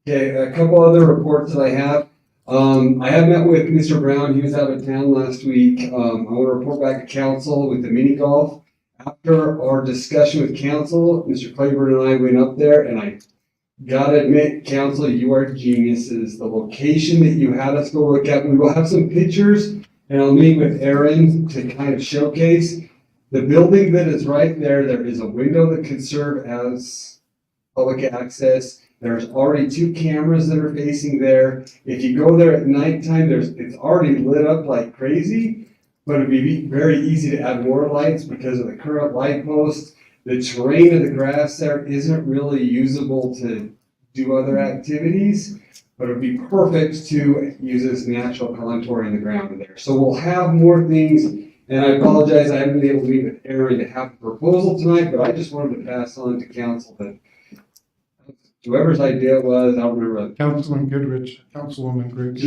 Okay, a couple other reports that I have. I have met with Mr. Brown. He was out of town last week. I want to report back to council with the mini golf. After our discussion with council, Mr. Claiborne and I went up there, and I gotta admit, council, you are geniuses. The location that you had us go look at, we will have some pictures, and I'll meet with Aaron to kind of showcase. The building that is right there, there is a window that could serve as public access. There's already 2 cameras that are facing there. If you go there at nighttime, it's already lit up like crazy, but it'd be very easy to add more lights because of the current light post. The terrain of the grass there isn't really usable to do other activities, but it'd be perfect to use as natural contour in the ground there. So we'll have more things, and I apologize, I haven't been able to meet with Aaron to have a proposal tonight, but I just wanted to pass on to council that whoever's idea it was, I don't remember. Councilman Goodrich, Councilwoman Goodrich.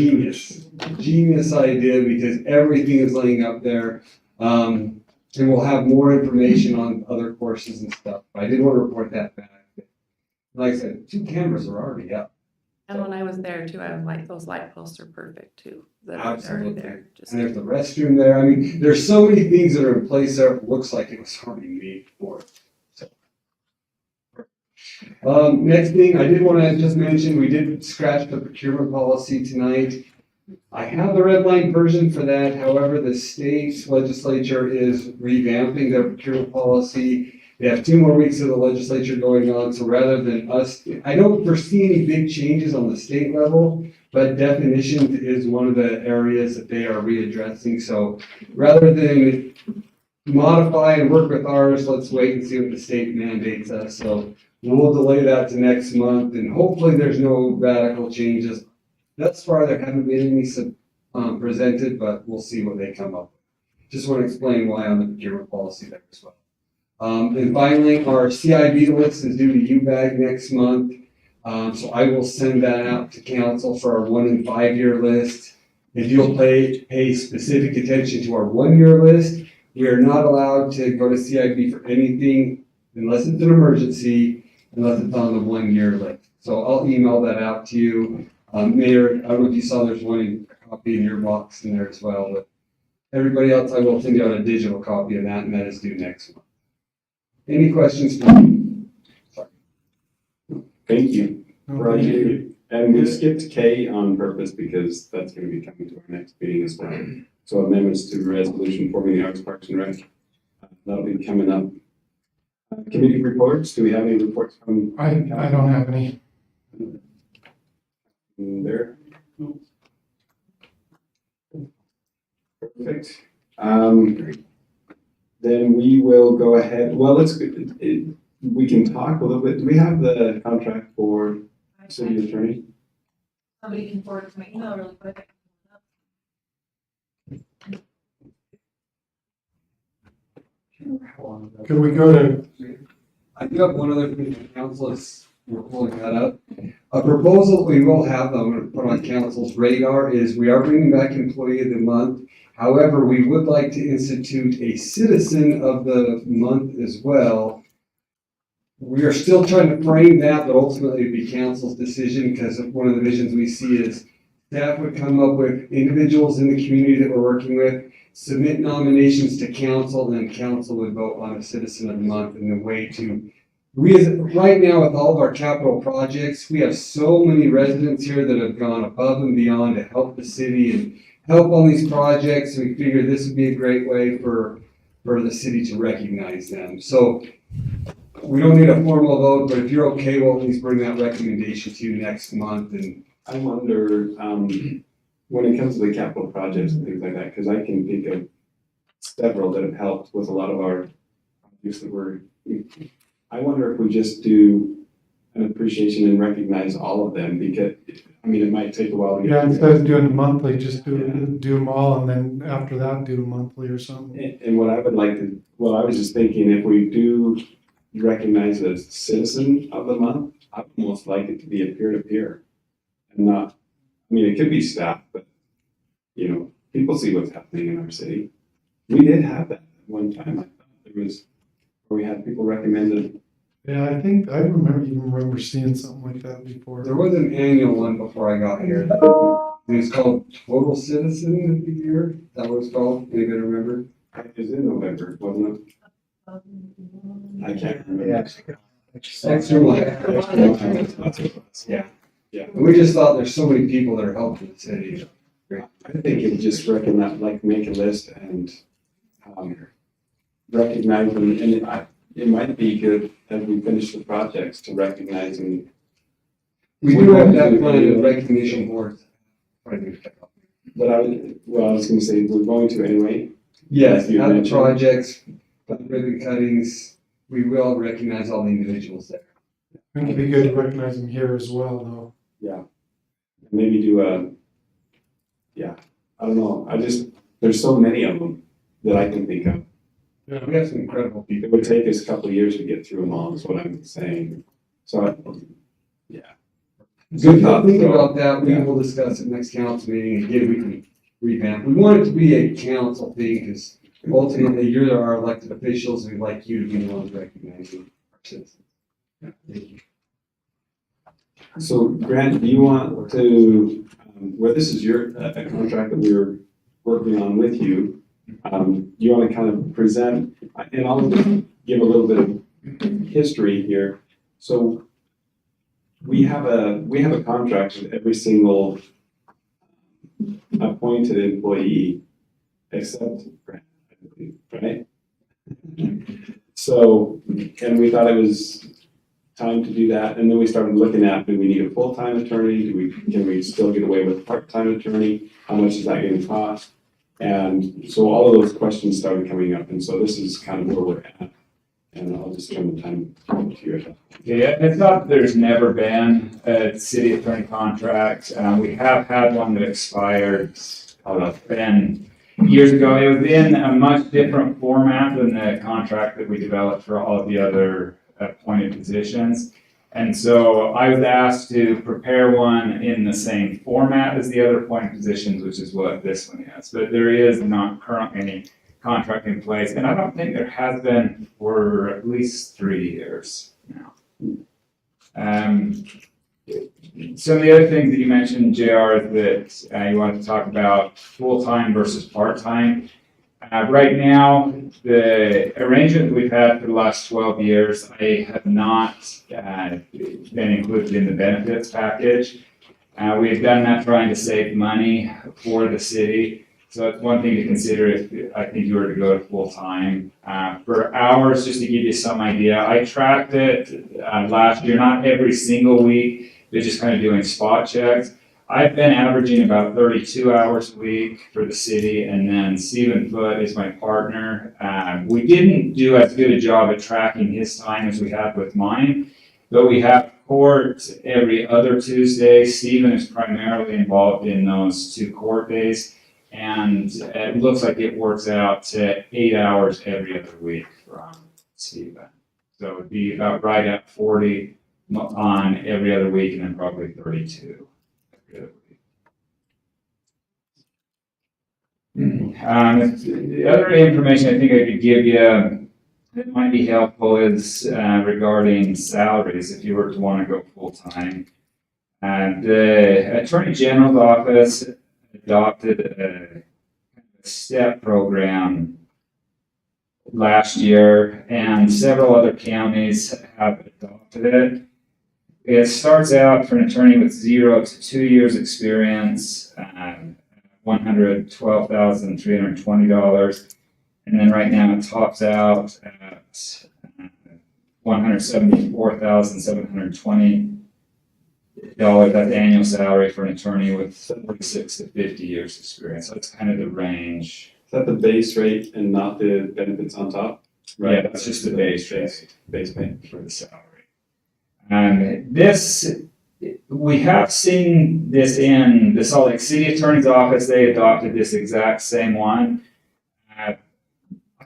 Genius idea, because everything is laying up there. And we'll have more information on other courses and stuff. I did want to report that back. Like I said, 2 cameras are already up. And when I was there too, I was like, those light posts are perfect too. That are already there. And there's the restroom there. I mean, there's so many things that are in place there. It looks like it was already made for it. So. Next thing, I did want to just mention, we did scratch the procurement policy tonight. I have the red line version for that. However, the state legislature is revamping their procurement policy. They have 2 more weeks of the legislature going on. So rather than us, I don't foresee any big changes on the state level, but definitions is one of the areas that they are readdressing. So rather than modify and work with ours, let's wait and see what the state mandates us. So we'll delay that to next month, and hopefully there's no radical changes. Thus far, there haven't been any presented, but we'll see what they come up with. Just want to explain why on the procurement policy there as well. And finally, our CIB list is due to UBAG next month. So I will send that out to council for our 1 and 5 year list. If you'll pay specific attention to our 1 year list, we are not allowed to go to CIB for anything unless it's an emergency, unless it's on the 1 year list. So I'll email that out to you. Mayor, I don't know if you saw there's one copy in your box in there as well, but everybody else, I will send you out a digital copy of that, and that is due next month. Any questions for me? Sorry. Thank you, Roger. And we skipped K on purpose because that's going to be coming to our next meeting as well. So amendments to resolution forming the Arts, Parks and Rec. That'll be coming up. Committee reports. Do we have any reports from? I don't have any. There. Perfect. Then we will go ahead. Well, we can talk a little bit. Do we have the contract for city attorney? Somebody can forward it to my email really quick. Could we go to? I do have one other thing for council is we're pulling that up. A proposal we will have, I'm going to put on council's radar, is we are bringing back employee of the month. However, we would like to institute a citizen of the month as well. We are still trying to frame that, but ultimately it'd be council's decision, because one of the visions we see is staff would come up with individuals in the community that we're working with, submit nominations to council, and then council would vote on a citizen of the month. And the way to, right now with all of our capital projects, we have so many residents here that have gone above and beyond to help the city and help on these projects. We figured this would be a great way for the city to recognize them. So we don't need a formal vote, but if you're okay, we'll at least bring that recommendation to you next month. And I wonder, when it comes to the capital projects and things like that, because I can think of several that have helped with a lot of our projects that I wonder if we just do an appreciation and recognize all of them, because, I mean, it might take a while to get. Yeah, instead of doing it monthly, just do them all, and then after that, do monthly or something. And what I would like to, well, I was just thinking, if we do recognize a citizen of the month, I would almost like it to be a peer-to-peer and not, I mean, it could be staff, but, you know, people see what's happening in our city. We did have that one time. I thought there was, where we had people recommended. Yeah, I think I remember seeing something like that before. there was an annual one before I got here. It was called Total Citizen of the Year. That was called. Anybody remember? It was in November, wasn't it? I can't remember. Yeah. Yeah. And we just thought there's so many people that are helping the city. I think it would just recognize, like, make a list and recognize them, and it might be good as we finish the projects to recognize and We do have that plan in recognition board. But I was gonna say, we're going to anyway. Yes, You other mentioned. projects, ribbon cuttings, we will recognize all the individuals there. I think it'd be good to recognize them here as well, though. Yeah. Maybe do I don't know, there's so many of them that I can think of. Yeah, we have some incredible people. It would take us a couple of years to get through them all, is what I'm saying. So, yeah. So if you think So, about that, we yeah. will discuss it next council meeting, again, we can revamp. We want it to be a council thing, because ultimately, you're our elected officials, and we'd like you to be the ones recognizing our citizens. Yeah, thank you. So Grant, do you want to, this is a contract that we were working on with you, you want to kind of present, and I'll give a little bit of history here. So we have a contract with every single appointed employee except Grant, I believe, right? So, and we thought it was time to do that, and then we started looking at, do we need a full-time attorney? Can we still get away with a part-time attorney? How much is that going to cost? And so all of those questions started coming up, and so this is kind of where we're at. And I'll just turn the time to you. Yeah, it's not that there's never been a city attorney contract. We have had one that expired, 10 years ago. It was in a much different format than the contract that we developed for all of the other appointed positions. And so I was asked to prepare one in the same format as the other appointed positions, which is what this one is. But there is not currently any contract in place, and I don't think there has been for at least 3 years now. Some of the other things that you mentioned, JR, is that you wanted to talk about full-time versus part-time. Right now, the arrangement we've had for the last 12 years, I have not been included in the benefits package. We've done that trying to save money for the city. So that's one thing to consider if I think you were to go to full-time. For hours, just to give you some idea, I tracked it last year, not every single week, but just kind of doing spot checks. I've been averaging about 32 hours a week for the city, and then Stephen Foote is my partner. We didn't do as good a job at tracking his time as we have with mine, but we have court every other Tuesday. Stephen is primarily involved in those 2 court days, and it looks like it works out to 8 hours every other week from Stephen. So it'd be about right at 40 on every other week, and then probably 32. The other information I think I could give you that might be helpful is regarding salaries if you were to want to go full-time. The Attorney General's office adopted a STEP program last year, and several other counties have adopted it. It starts out for an attorney with 0 to 2 years experience, $112,320, and then right now it tops out at $174,720. That's annual salary for an attorney with 46 to 50 years experience. So that's kind of the range. Is that the base rate and not the benefits on top? Right, yeah, that's just the base rate. Base pay. For the salary. We have seen this in the Salt Lake City Attorney's Office. They adopted this exact same one. I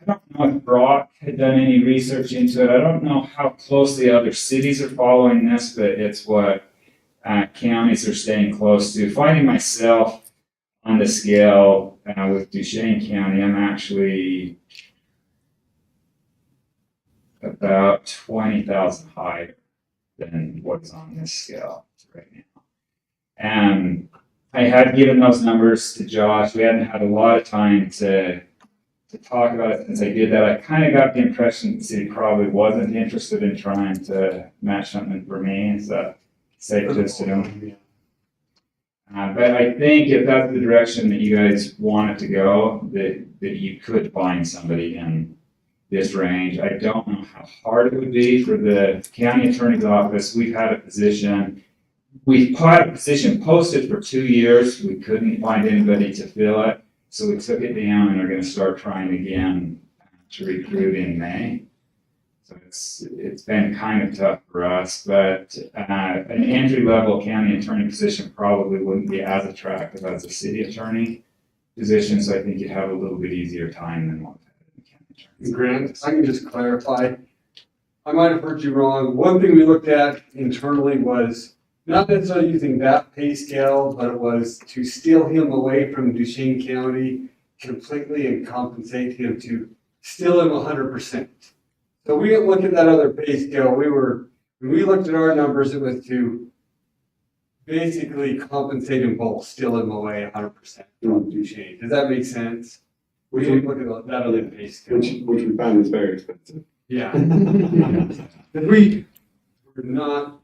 don't know if Brock had done any research into it. I don't know how closely other cities are following this, but it's what counties are staying close to. Finding myself on the scale with Duchesne County, I'm actually about 20,000 higher than what's on this scale right now. And I had given those numbers to Josh. We hadn't had a lot of time to talk about it since I did that. I kind of got the impression the city probably wasn't interested in trying to match something for me. Is that safe to assume? But I think if that's the direction that you guys want it to go, that you could find somebody in this range. I don't know how hard it would be for the county attorney's office. We've had a position we've had a position posted for 2 years. We couldn't find anybody to fill it. So we took it down and are gonna start trying again to recruit in May. So it's been kind of tough for us, but an entry-level county attorney position probably wouldn't be as attractive as a city attorney position, so I think you'd have a little bit easier time than what we've had in the county attorney. Grant, I can just clarify. I might have heard you wrong. One thing we looked at internally was not necessarily using that pay scale, but it was to steal him away from Duchesne County completely and compensate him to steal him 100%. So we didn't look at that other pay scale. When we looked at our numbers, it was to basically compensate them both, steal them away 100% from Duchesne. Does that make sense? We didn't look at that other pay scale. Which we found is very expensive. Yeah. But we were not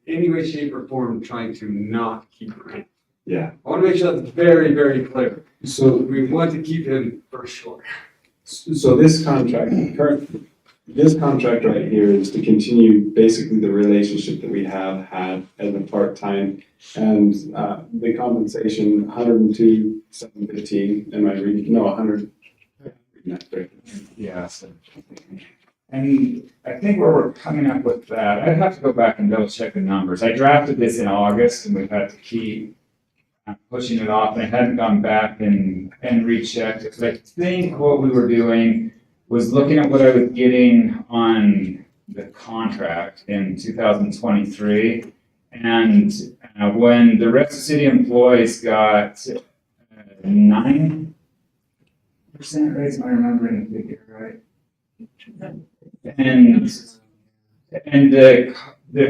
in any way, shape, or form trying to not keep him. Yeah. I want to make sure that's very, very clear. So we want to keep him for sure. So this contract right here is to continue basically the relationship that we have had as a part-time, and the compensation, 102,715, am I reading? No, 100. Yeah, so, and I think where we're coming up with that, I'd have to go back and double check the numbers. I drafted this in August and we've had to keep pushing it off, and I hadn't gone back and rechecked it. But I think what we were doing was looking at what I was getting on the contract in 2023. And when the rest of the city employees got 9% raise, am I remembering the figure right? And the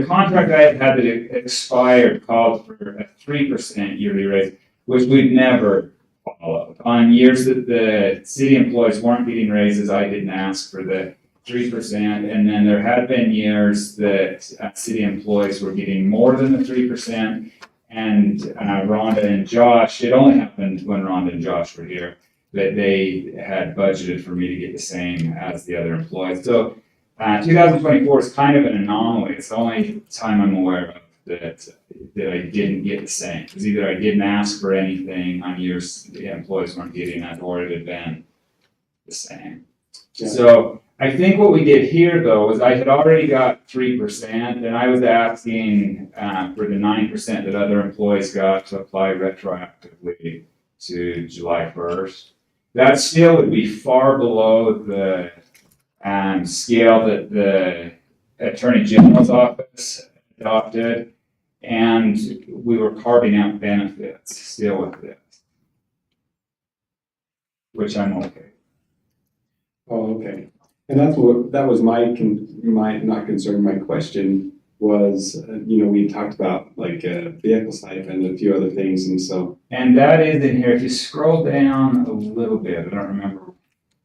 contract I had that expired called for a 3% yearly raise, which we'd never followed. On years that the city employees weren't getting raises, I didn't ask for the 3%. And then there had been years that city employees were getting more than the 3%. And Rhonda and Josh, it only happened when Rhonda and Josh were here, that they had budgeted for me to get the same as the other employees. So 2024 is kind of an anomaly. It's the only time I'm aware of that I didn't get the same. Because either I didn't ask for anything on years the employees weren't getting that, or it had been the same. Yeah. So I think what we did here, though, is I had already got 3%, and I was asking for the 9% that other employees got to apply retroactively to July 1st. That still would be far below the scale that the Attorney General's office adopted, and we were carving out benefits still with this, which I'm okay. Oh, okay. And that was my question was, we talked about like vehicle stipend and a few other things, and so. And that is in here. If you scroll down a little bit, I don't remember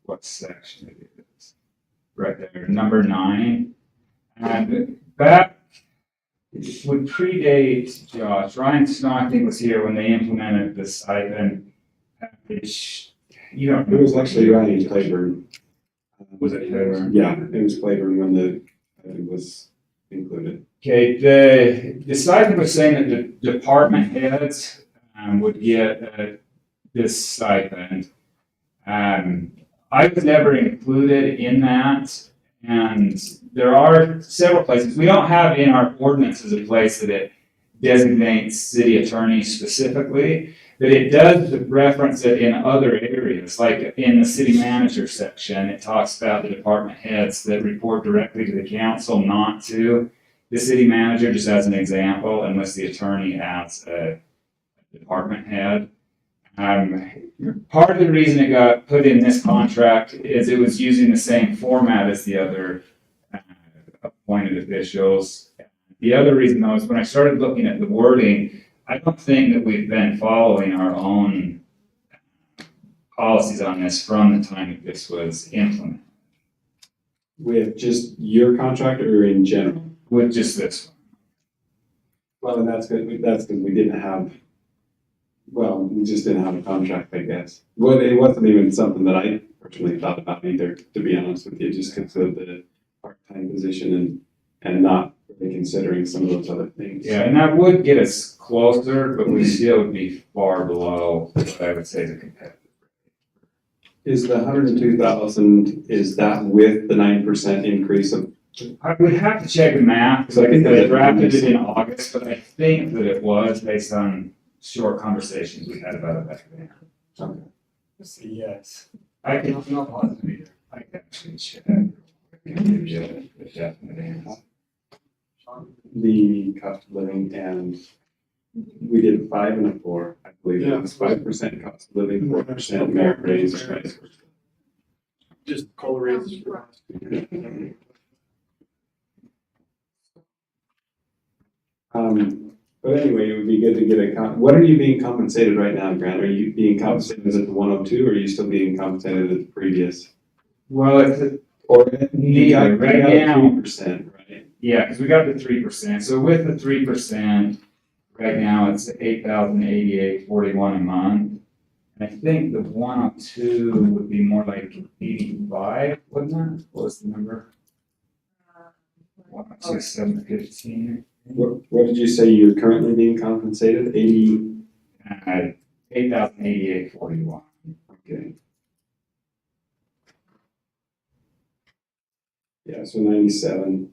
what section it is. Right there, number 9. And that would predate Josh. Ryan Stocking was here when they implemented the stipend package. You don't know. It was actually Ryan Claiborne. Was it Claiborne? Yeah, it was Claiborne when it was included. Okay, the stipend was saying that the department heads would get this stipend. I was never included in that, and there are several places. We don't have in our ordinances a place that it designates city attorney specifically, but it does reference it in other areas, like in the city manager section. It talks about the department heads that report directly to the council, not to the city manager, just as an example, unless the attorney as a department head. Part of the reason it got put in this contract is it was using the same format as the other appointed officials. The other reason, though, is when I started looking at the wording, I don't think that we've been following our own policies on this from the time that this was implemented. With just your contract or in general? With just this one. Well, and that's good. That's because we just didn't have a contract, I guess. Well, it wasn't even something that I personally thought about either, to be honest with you, just because of the part-time position and not really considering some of those other things. Yeah, and that would get us closer, but we still would be far below what I would say is a competitive. Is the 102,000, is that with the 9% increase of? I would have to check the math, because I drafted it in August, but I think that it was based on short conversations we had about it back then. Okay. Yes. I can, I'm not positive either. I can actually check. I can give you a definite answer. The cost of living, and we did 5 and a 4, I believe. It was 5% cost of living, 4% merit raise, right? Just call raises. But anyway, it would be good to get what are you being compensated right now, Grant? Are you being compensated at the 102, or are you still being compensated at the previous? Well, it's or neither right now. 3%, right? Yeah, because we got the 3%. So with the 3%, right now it's 8,088.41 a month. And I think the 102 would be more like 85, wouldn't it? What was the number? 102,715. What did you say you're currently being compensated? 8,088.41. Okay. Yeah, so 97.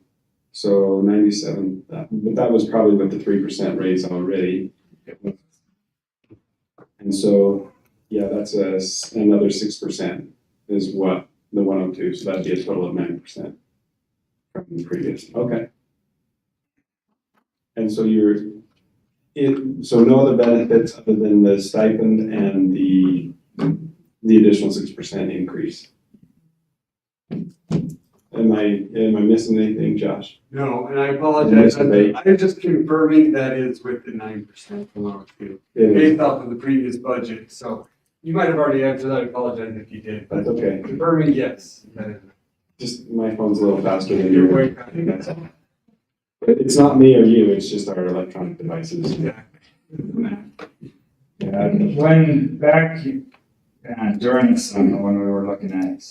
So 97, but that was probably with the 3% raise already. And so, yeah, that's another 6% is what the 102. So that'd be a total of 9% from the previous. Okay. And so so no other benefits other than the stipend and the additional 6% increase. Am I missing anything, Josh? No, and I apologize. I'm just confirming that is with the 9% allowance too, based off of the previous budget. So you might have already answered that. I apologize if you did. That's okay. Confirming, yes. Just my phone's a little faster than yours. Way. It's not me or you, it's just our electronic devices. Yeah, when back during the summer, when we were looking at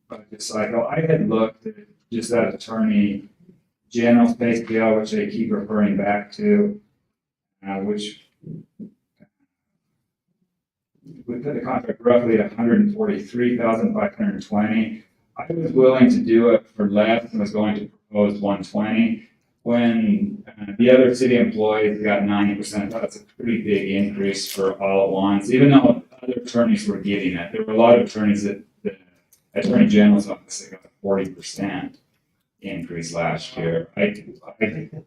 budget cycle, I had looked at just that attorney general's pay scale, which I keep referring back to, which we put the contract roughly at 143,520. I was willing to do it for less and was going to propose 120. When the other city employees got 90%, that's a pretty big increase for all at once, even though other attorneys were getting it. There were a lot of attorneys that the Attorney General's office that got a 40% increase last year. I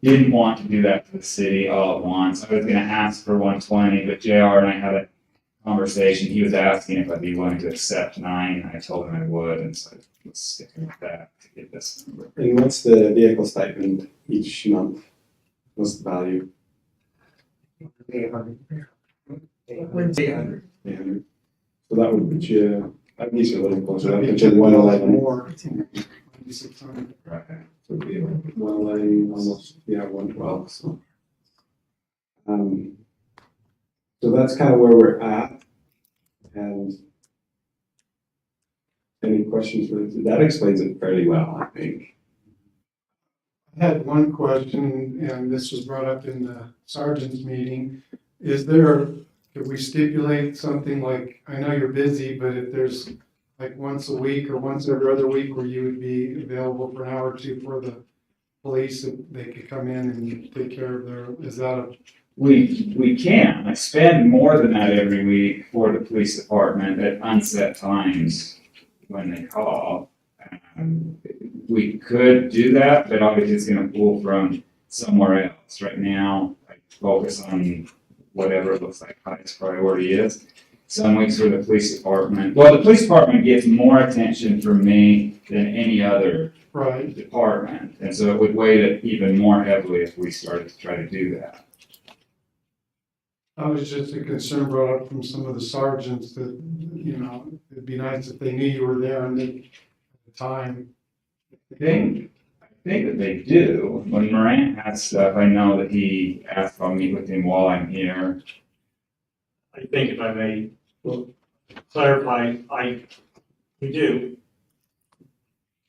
didn't want to do that to the city all at once. I was going to ask for 120, but JR and I had a conversation. He was asking if I'd be willing to accept 9. I told him I would, and so let's stick with that to get this number. And what's the vehicle stipend each month? What's the value? 800. 800. So that would put you, at least a little closer. That put you at 111. More. Right. So it'd be 111, almost, 112. So that's kind of where we're at. And any questions? That explains it fairly well, I think. I had one question, and this was brought up in the sergeant's meeting. Could we stipulate something like, I know you're busy, but if there's like once a week or once every other week where you would be available for an hour or two for the police, and they could come in and take care of is that a? We can. I spend more than that every week for the police department at unset times when they call. We could do that, but obviously it's going to pull from somewhere else. Right now, I focus on whatever looks like highest priority is. Some weeks for the police department. Well, the police department gets more attention from me than any other department. And so it would weigh it even more heavily if we started to try to do that. I was just a concern brought up from some of the sergeants that, it'd be nice if they knew you were there and at the time. I think that they do. When Morant has stuff, I know that he asked if I'll meet with him while I'm here. I think if I may clarify, we do.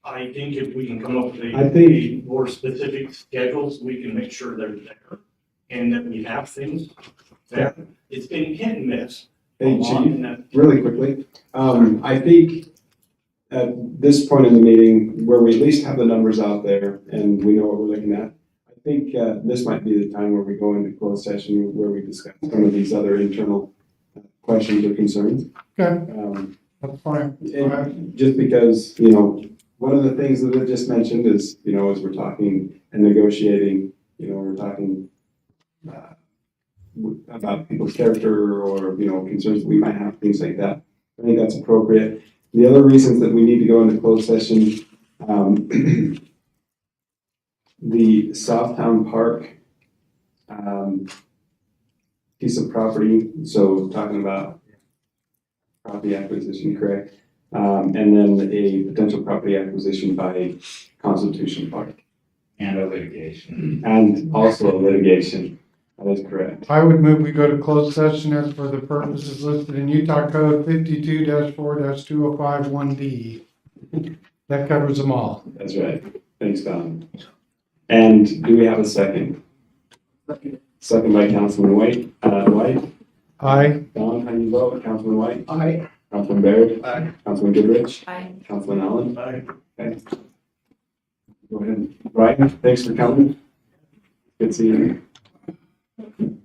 I think if we can come up with I think- a more specific schedules, we can make sure they're there. And that we have things there. It's been hit and miss. Hey, a lot, Chief, and that- really quickly, I think at this point in the meeting, where we at least have the numbers out there and we know what we're looking at, I think this might be the time where we go into closed session where we discuss some of these other internal questions or concerns. Okay, Um, that's fine. and just because, you know, one of the things that I just mentioned is, you know, as we're talking and negotiating, you know, we're talking about people's character or, you know, concerns that we might have, things like that. I think that's appropriate. The other reasons that we need to go into closed session, the Southtown Park piece of property, so talking about property acquisition, correct? And then a potential property acquisition by Constitution Park. And a litigation. And also litigation, that is correct. I would move we go to closed session as for the purposes listed in Utah Code 52-4-2051D. That covers them all. That's right. Thanks, Don. And do we have a second? Second by Councilman White. White? Aye. Don, how do you vote? Councilman White? Aye. Councilman Baird? Aye. Councilman Goodrich? Aye. Councilman Allen? Aye. Okay. Go ahead. Brian, thanks for coming. Good seeing you.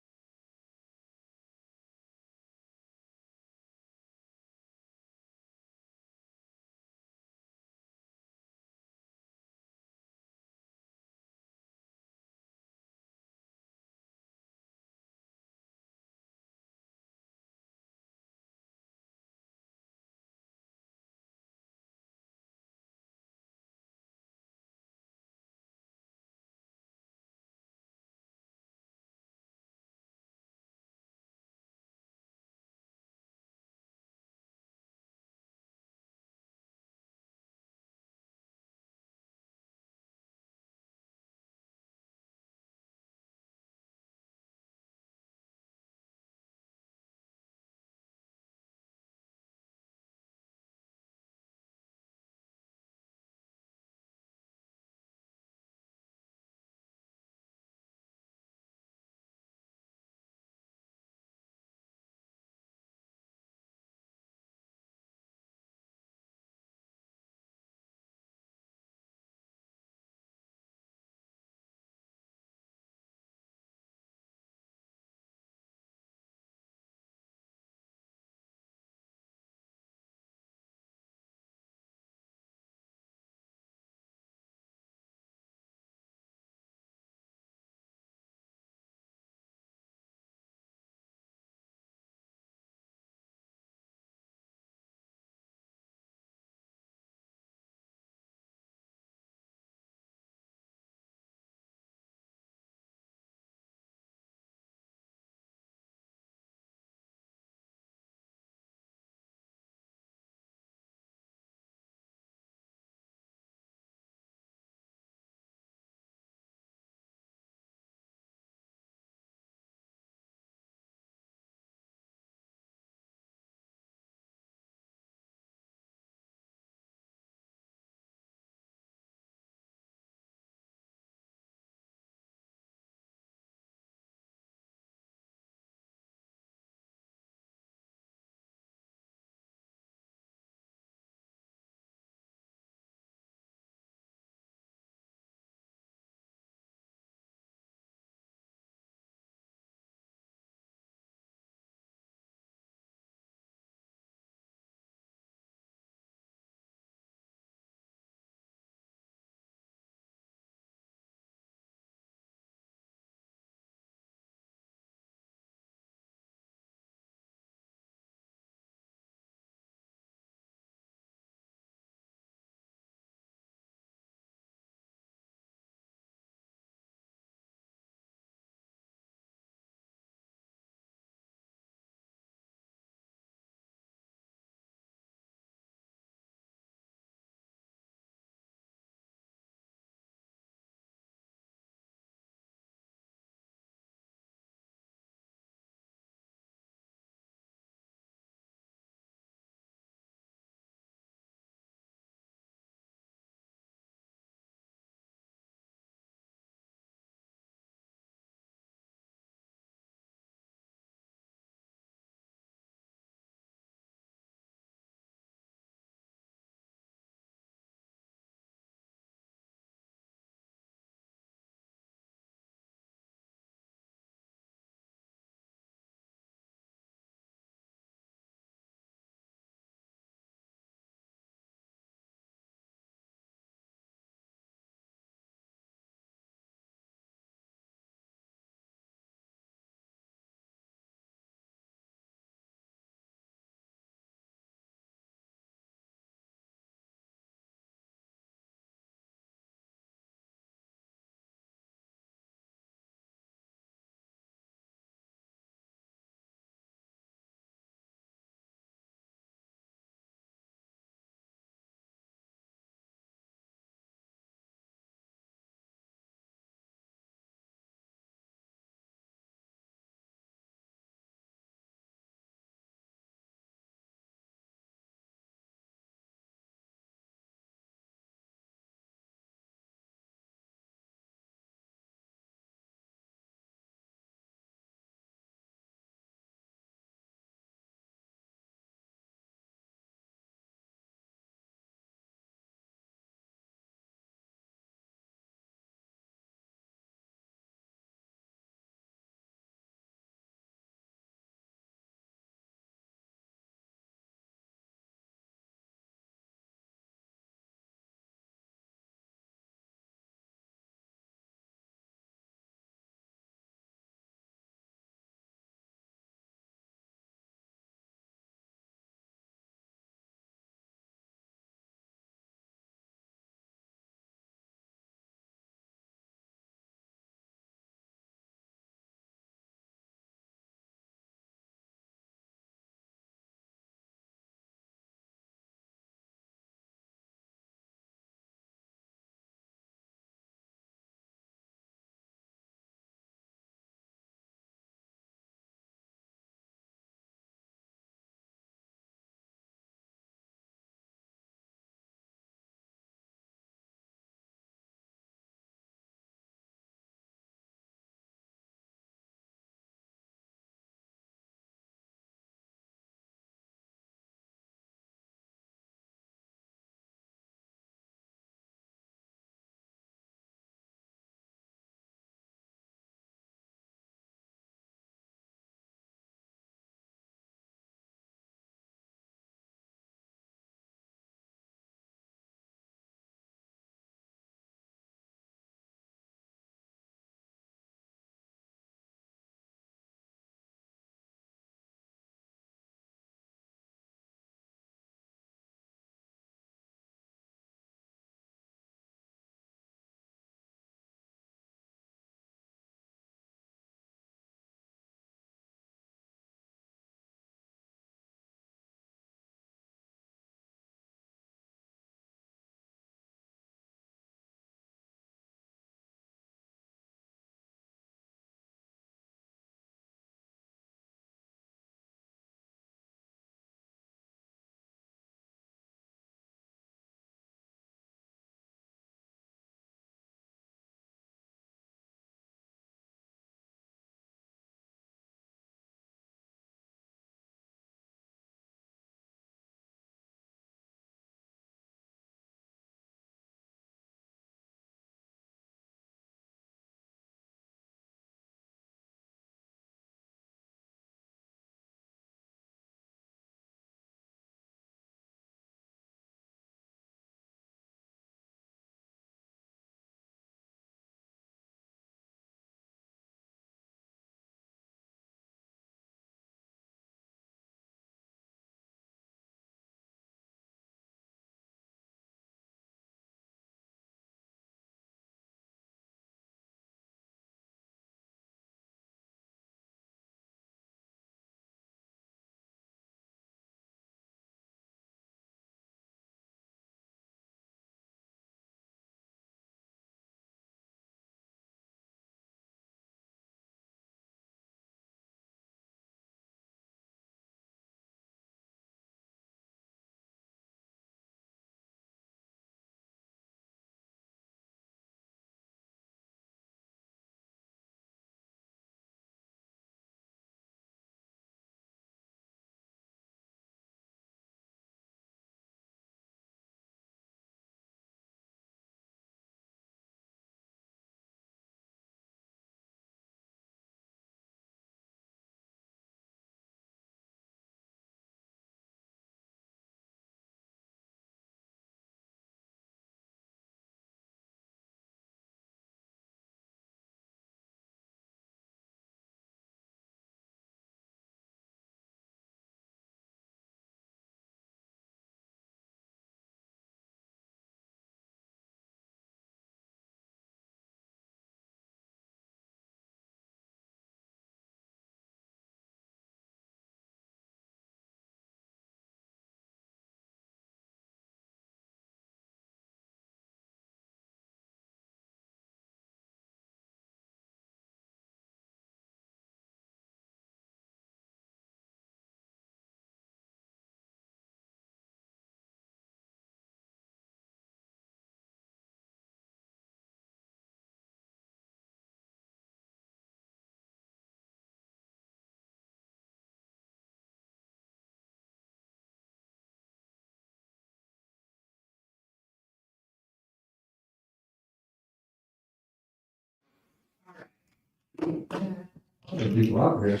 People out here.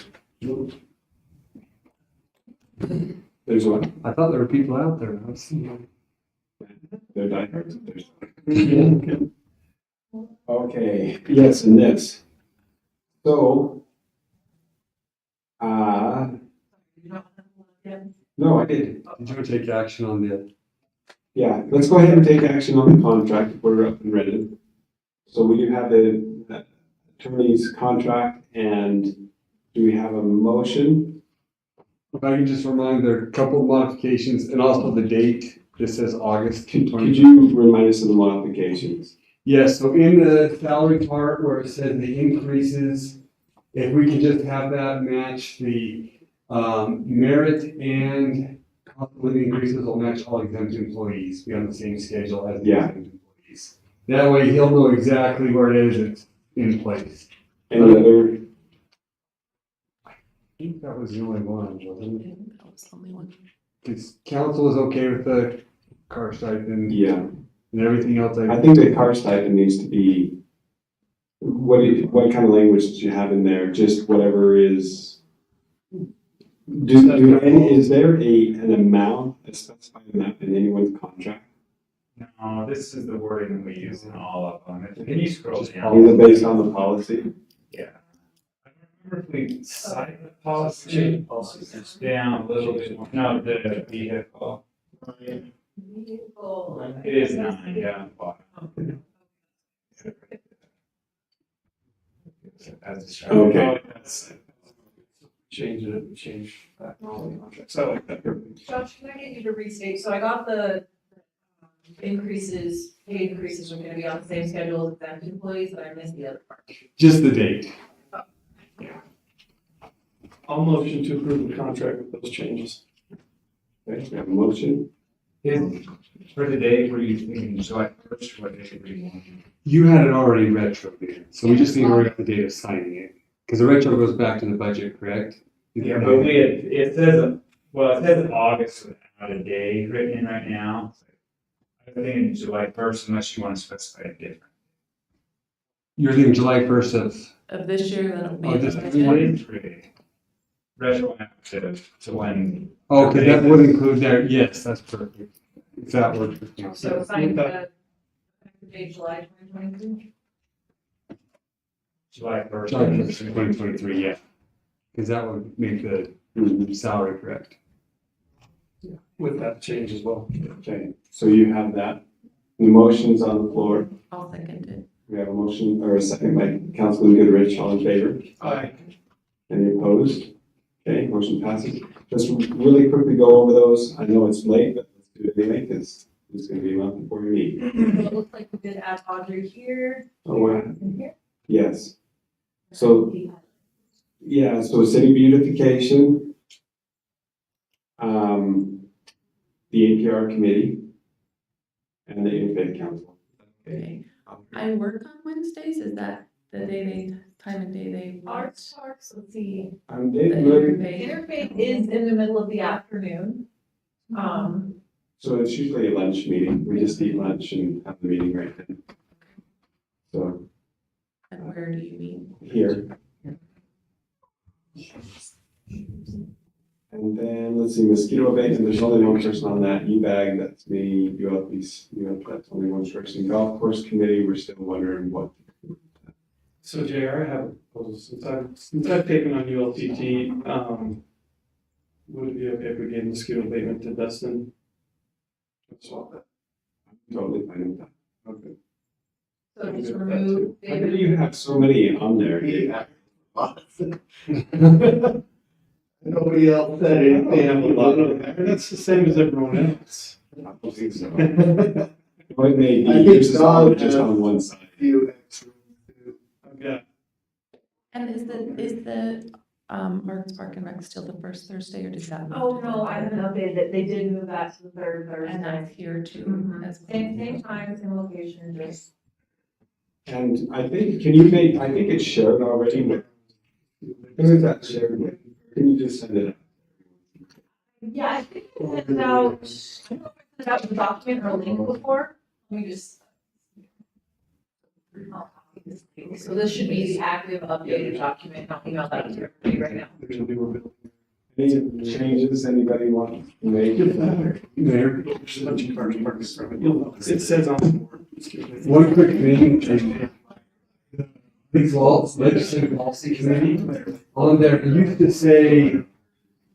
There's one. I thought there were people out there. I was seeing. They're diehards. Okay, yes, and this. So, no, I did. Did you want to take action on the? Yeah, let's go ahead and take action on the contract if we're up and ready. So we do have the attorney's contract, and do we have a motion? If I can just remind, there are a couple of modifications and also the date. This says August. Could you remind us of the modifications? Yes, so in the salary part where it says the increases, if we could just have that match the merit and cost of living increases will match all exempt employees, be on the same schedule as the exempt employees. That way he'll know exactly where it is, it's in place. Any other? I think that was the only one, wasn't it? That was the only one. Because council is okay with the car stipend. Yeah. And everything else. I think the car stipend needs to be, what kind of language did you have in there? Just whatever is, is there an amount, a specified amount in anyone's contract? No, this is the wording we use in all of them. Can you scroll down? Is it based on the policy? Yeah. I don't remember if we cite the policy. It's down a little bit more. No, the vehicle. It is 9, yeah. Okay. Change that in all the contracts. I like that. Josh, can I get you to restate? So I got the increases, pay increases are gonna be on the same schedule as exempt employees, but I missed the other part. Just the date. I'll motion to approve the contract with those changes. Okay, we have a motion. For the date, what are you thinking? July 1st, what date do you want? You had it already retro there, so we just need to work out the date of signing it. Because the retro goes back to the budget, correct? Yeah, but it says August without a day written in right now. I think in July 1st, unless you want to specify it different. You're thinking July 1st Of this year, that'll be. Oh, this- Retroactive to when. Oh, okay, that would include that, yes, that's perfect. If that works with you. So sign the date July 2023. July 1st. July 1st, 2023, yeah. Because that would make the salary correct. With that change as well. Okay, so you have that. The motion's on the floor. I'll second it. We have a motion or a second by Councilman Goodrich, all in favor? Aye. Any opposed? Okay, motion passes. Just really quickly go over those. I know it's late, but let's do it anyway, because it's gonna be a month before we meet. It looks like we did add Audrey here. Oh, wow. And here. Yes. So, yeah, so city beautification, the APR committee, and the interfaith council. Okay. I work on Wednesdays, is that the time and day they work? Arts Parks, let's see. They look- Interfaith is in the middle of the afternoon. So it's usually a lunch meeting. We just eat lunch and have the meeting right then. So And where do you meet? here. And then, let's see, mosquito abatement, there's only one person on that, E-bag, that's me, that's only one person. Golf course committee, we're still wondering what. So JR, I have a proposal, since I've taken on ULTT, would it be okay if we gave mosquito abatement to Dustin? Swap that. Totally fine with that. Okay. So just I'm good with that remove too. How David. do you have so many on there? Nobody else said anything. That's the same as everyone else. I don't think so. It may be, I think yours is all Don just has on one side. Few extra. Okay. And is the Marks Park and Rec still the first Thursday, or does that? move Oh, to no, I haven't updated it. They did move that to the third And Thursday. that's here too, as well. Same time, same location, just. And I think, I think it's shared already, but who is that shared with? Can you just send it out? Yeah, I think I sent it out, I don't know if I sent it out with a document or a link before. Let me just. I'll copy So this should be the active updated document, I'll email that to everybody right now. Any changes anybody wants to make? There, there's a bunch of cars parked in front of it. You'll notice. It says on the board. One quick thing, these laws, legislative policy committee, on there, it used to say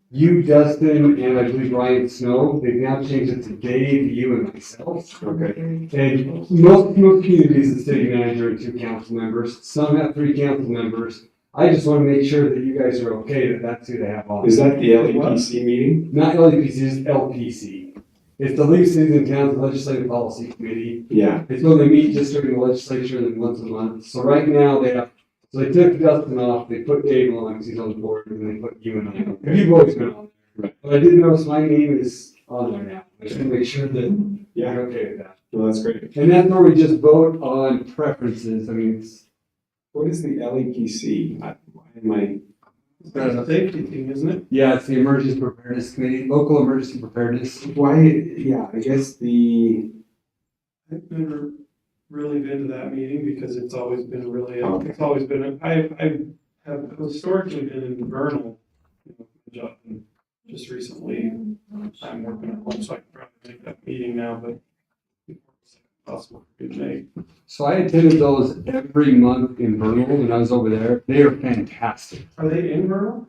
you, Dustin, and I believe Ryan Snow, they've now changed it to Dave, you, and myself. Okay. And most communities, the city manager and 2 council members, some have 3 council members. I just want to make sure that you guys are okay that that's who they have on. Is that the LEPC meeting? Not LEPC, it's LPC. It's the League of Cities and Towns Legislative Policy Committee. Yeah. It's when they meet just during the legislature and then once a month. So right now they have, so they took Dustin off, they put Dave on because he's on the board, and they put you and I on. You've always been on there. Right. But I did notice my name is on there now. I just want to make sure that Yeah. you're okay with that. Well, that's great. And that's where we just vote on preferences. I mean, it's, What is the LEPC? Why am I? It's a safety thing, isn't it? yeah, it's the Emergency Preparedness Committee, Local Emergency Preparedness. Why, yeah, I guess I've never really been to that meeting because it's always been I have historically been in Vernal, job, and just recently, I'm working at home, so I can probably make that meeting now, but it's possible for me to make. So I attended those every month in Vernal when I was over there. They are fantastic. Are they in Vernal?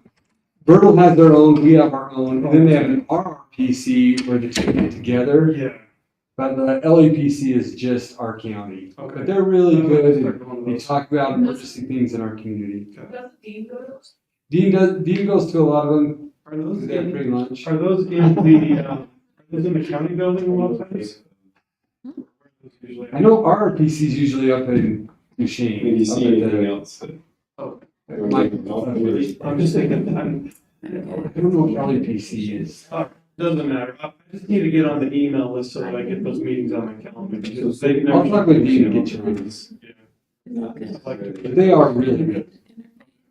Vernal has their own, we have our own, and then they have an RRPC where they get together. Yeah. But the LAPC is just our county. Okay. But they're really good. And they talk about emergency things in our community. Does Dean go to those? Dean goes to a lot of them. Are those There in, pretty much. are those in the, are those in the county building a lot of times? I know RRPC is usually up in Duchesne. Did you up see at the- anything else? Oh. I'm just thinking, I don't know what LAPC is. Doesn't matter. I just need to get on the email list so that I get those meetings on my calendar. Because they've never. I'll talk with Dean to get you on this. But they are really good.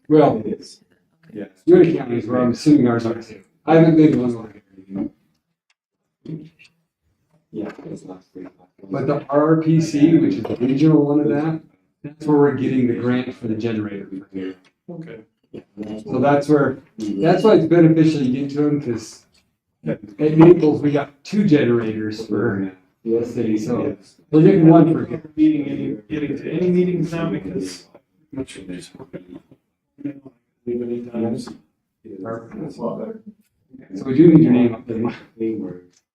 Well, It is. Yeah. Union County is where I'm assuming ours are too. I haven't been to one over here. Yeah, it's last week. But the RRPC, which is the regional one of that, that's where we're getting the grant for the generator for here. Okay. So that's why it's beneficial you get to them, because at Naples, we got 2 generators for the city, so we're getting one for here. Getting to any meetings now because I'm not sure there's leave any times. That's a lot better. So we do need your name up there.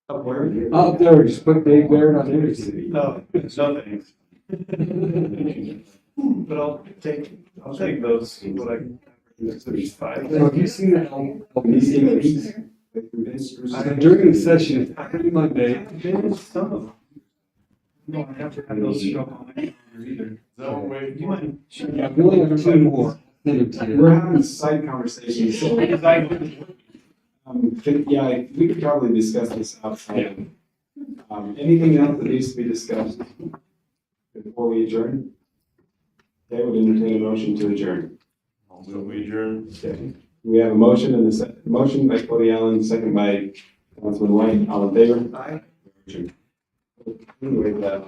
Up where? Up there, just put Dave Barrett on everything. No, no thanks. But I'll take those, what I, there's 5. So have you seen the LPC meetings? During the session, it's every Monday. Some of them. No, I have to have those show up on my calendar either. So, wait, you mind? Yeah, we only have 2 more. Send them to you. We're having side conversations. Yeah, we could probably discuss this outside. Anything else that needs to be discussed before we adjourn? Okay, would entertain a motion to adjourn. So we adjourn. Okay. We have a motion and a motion by Cody Allen, second by Councilman White. All in favor? Aye. Anyway,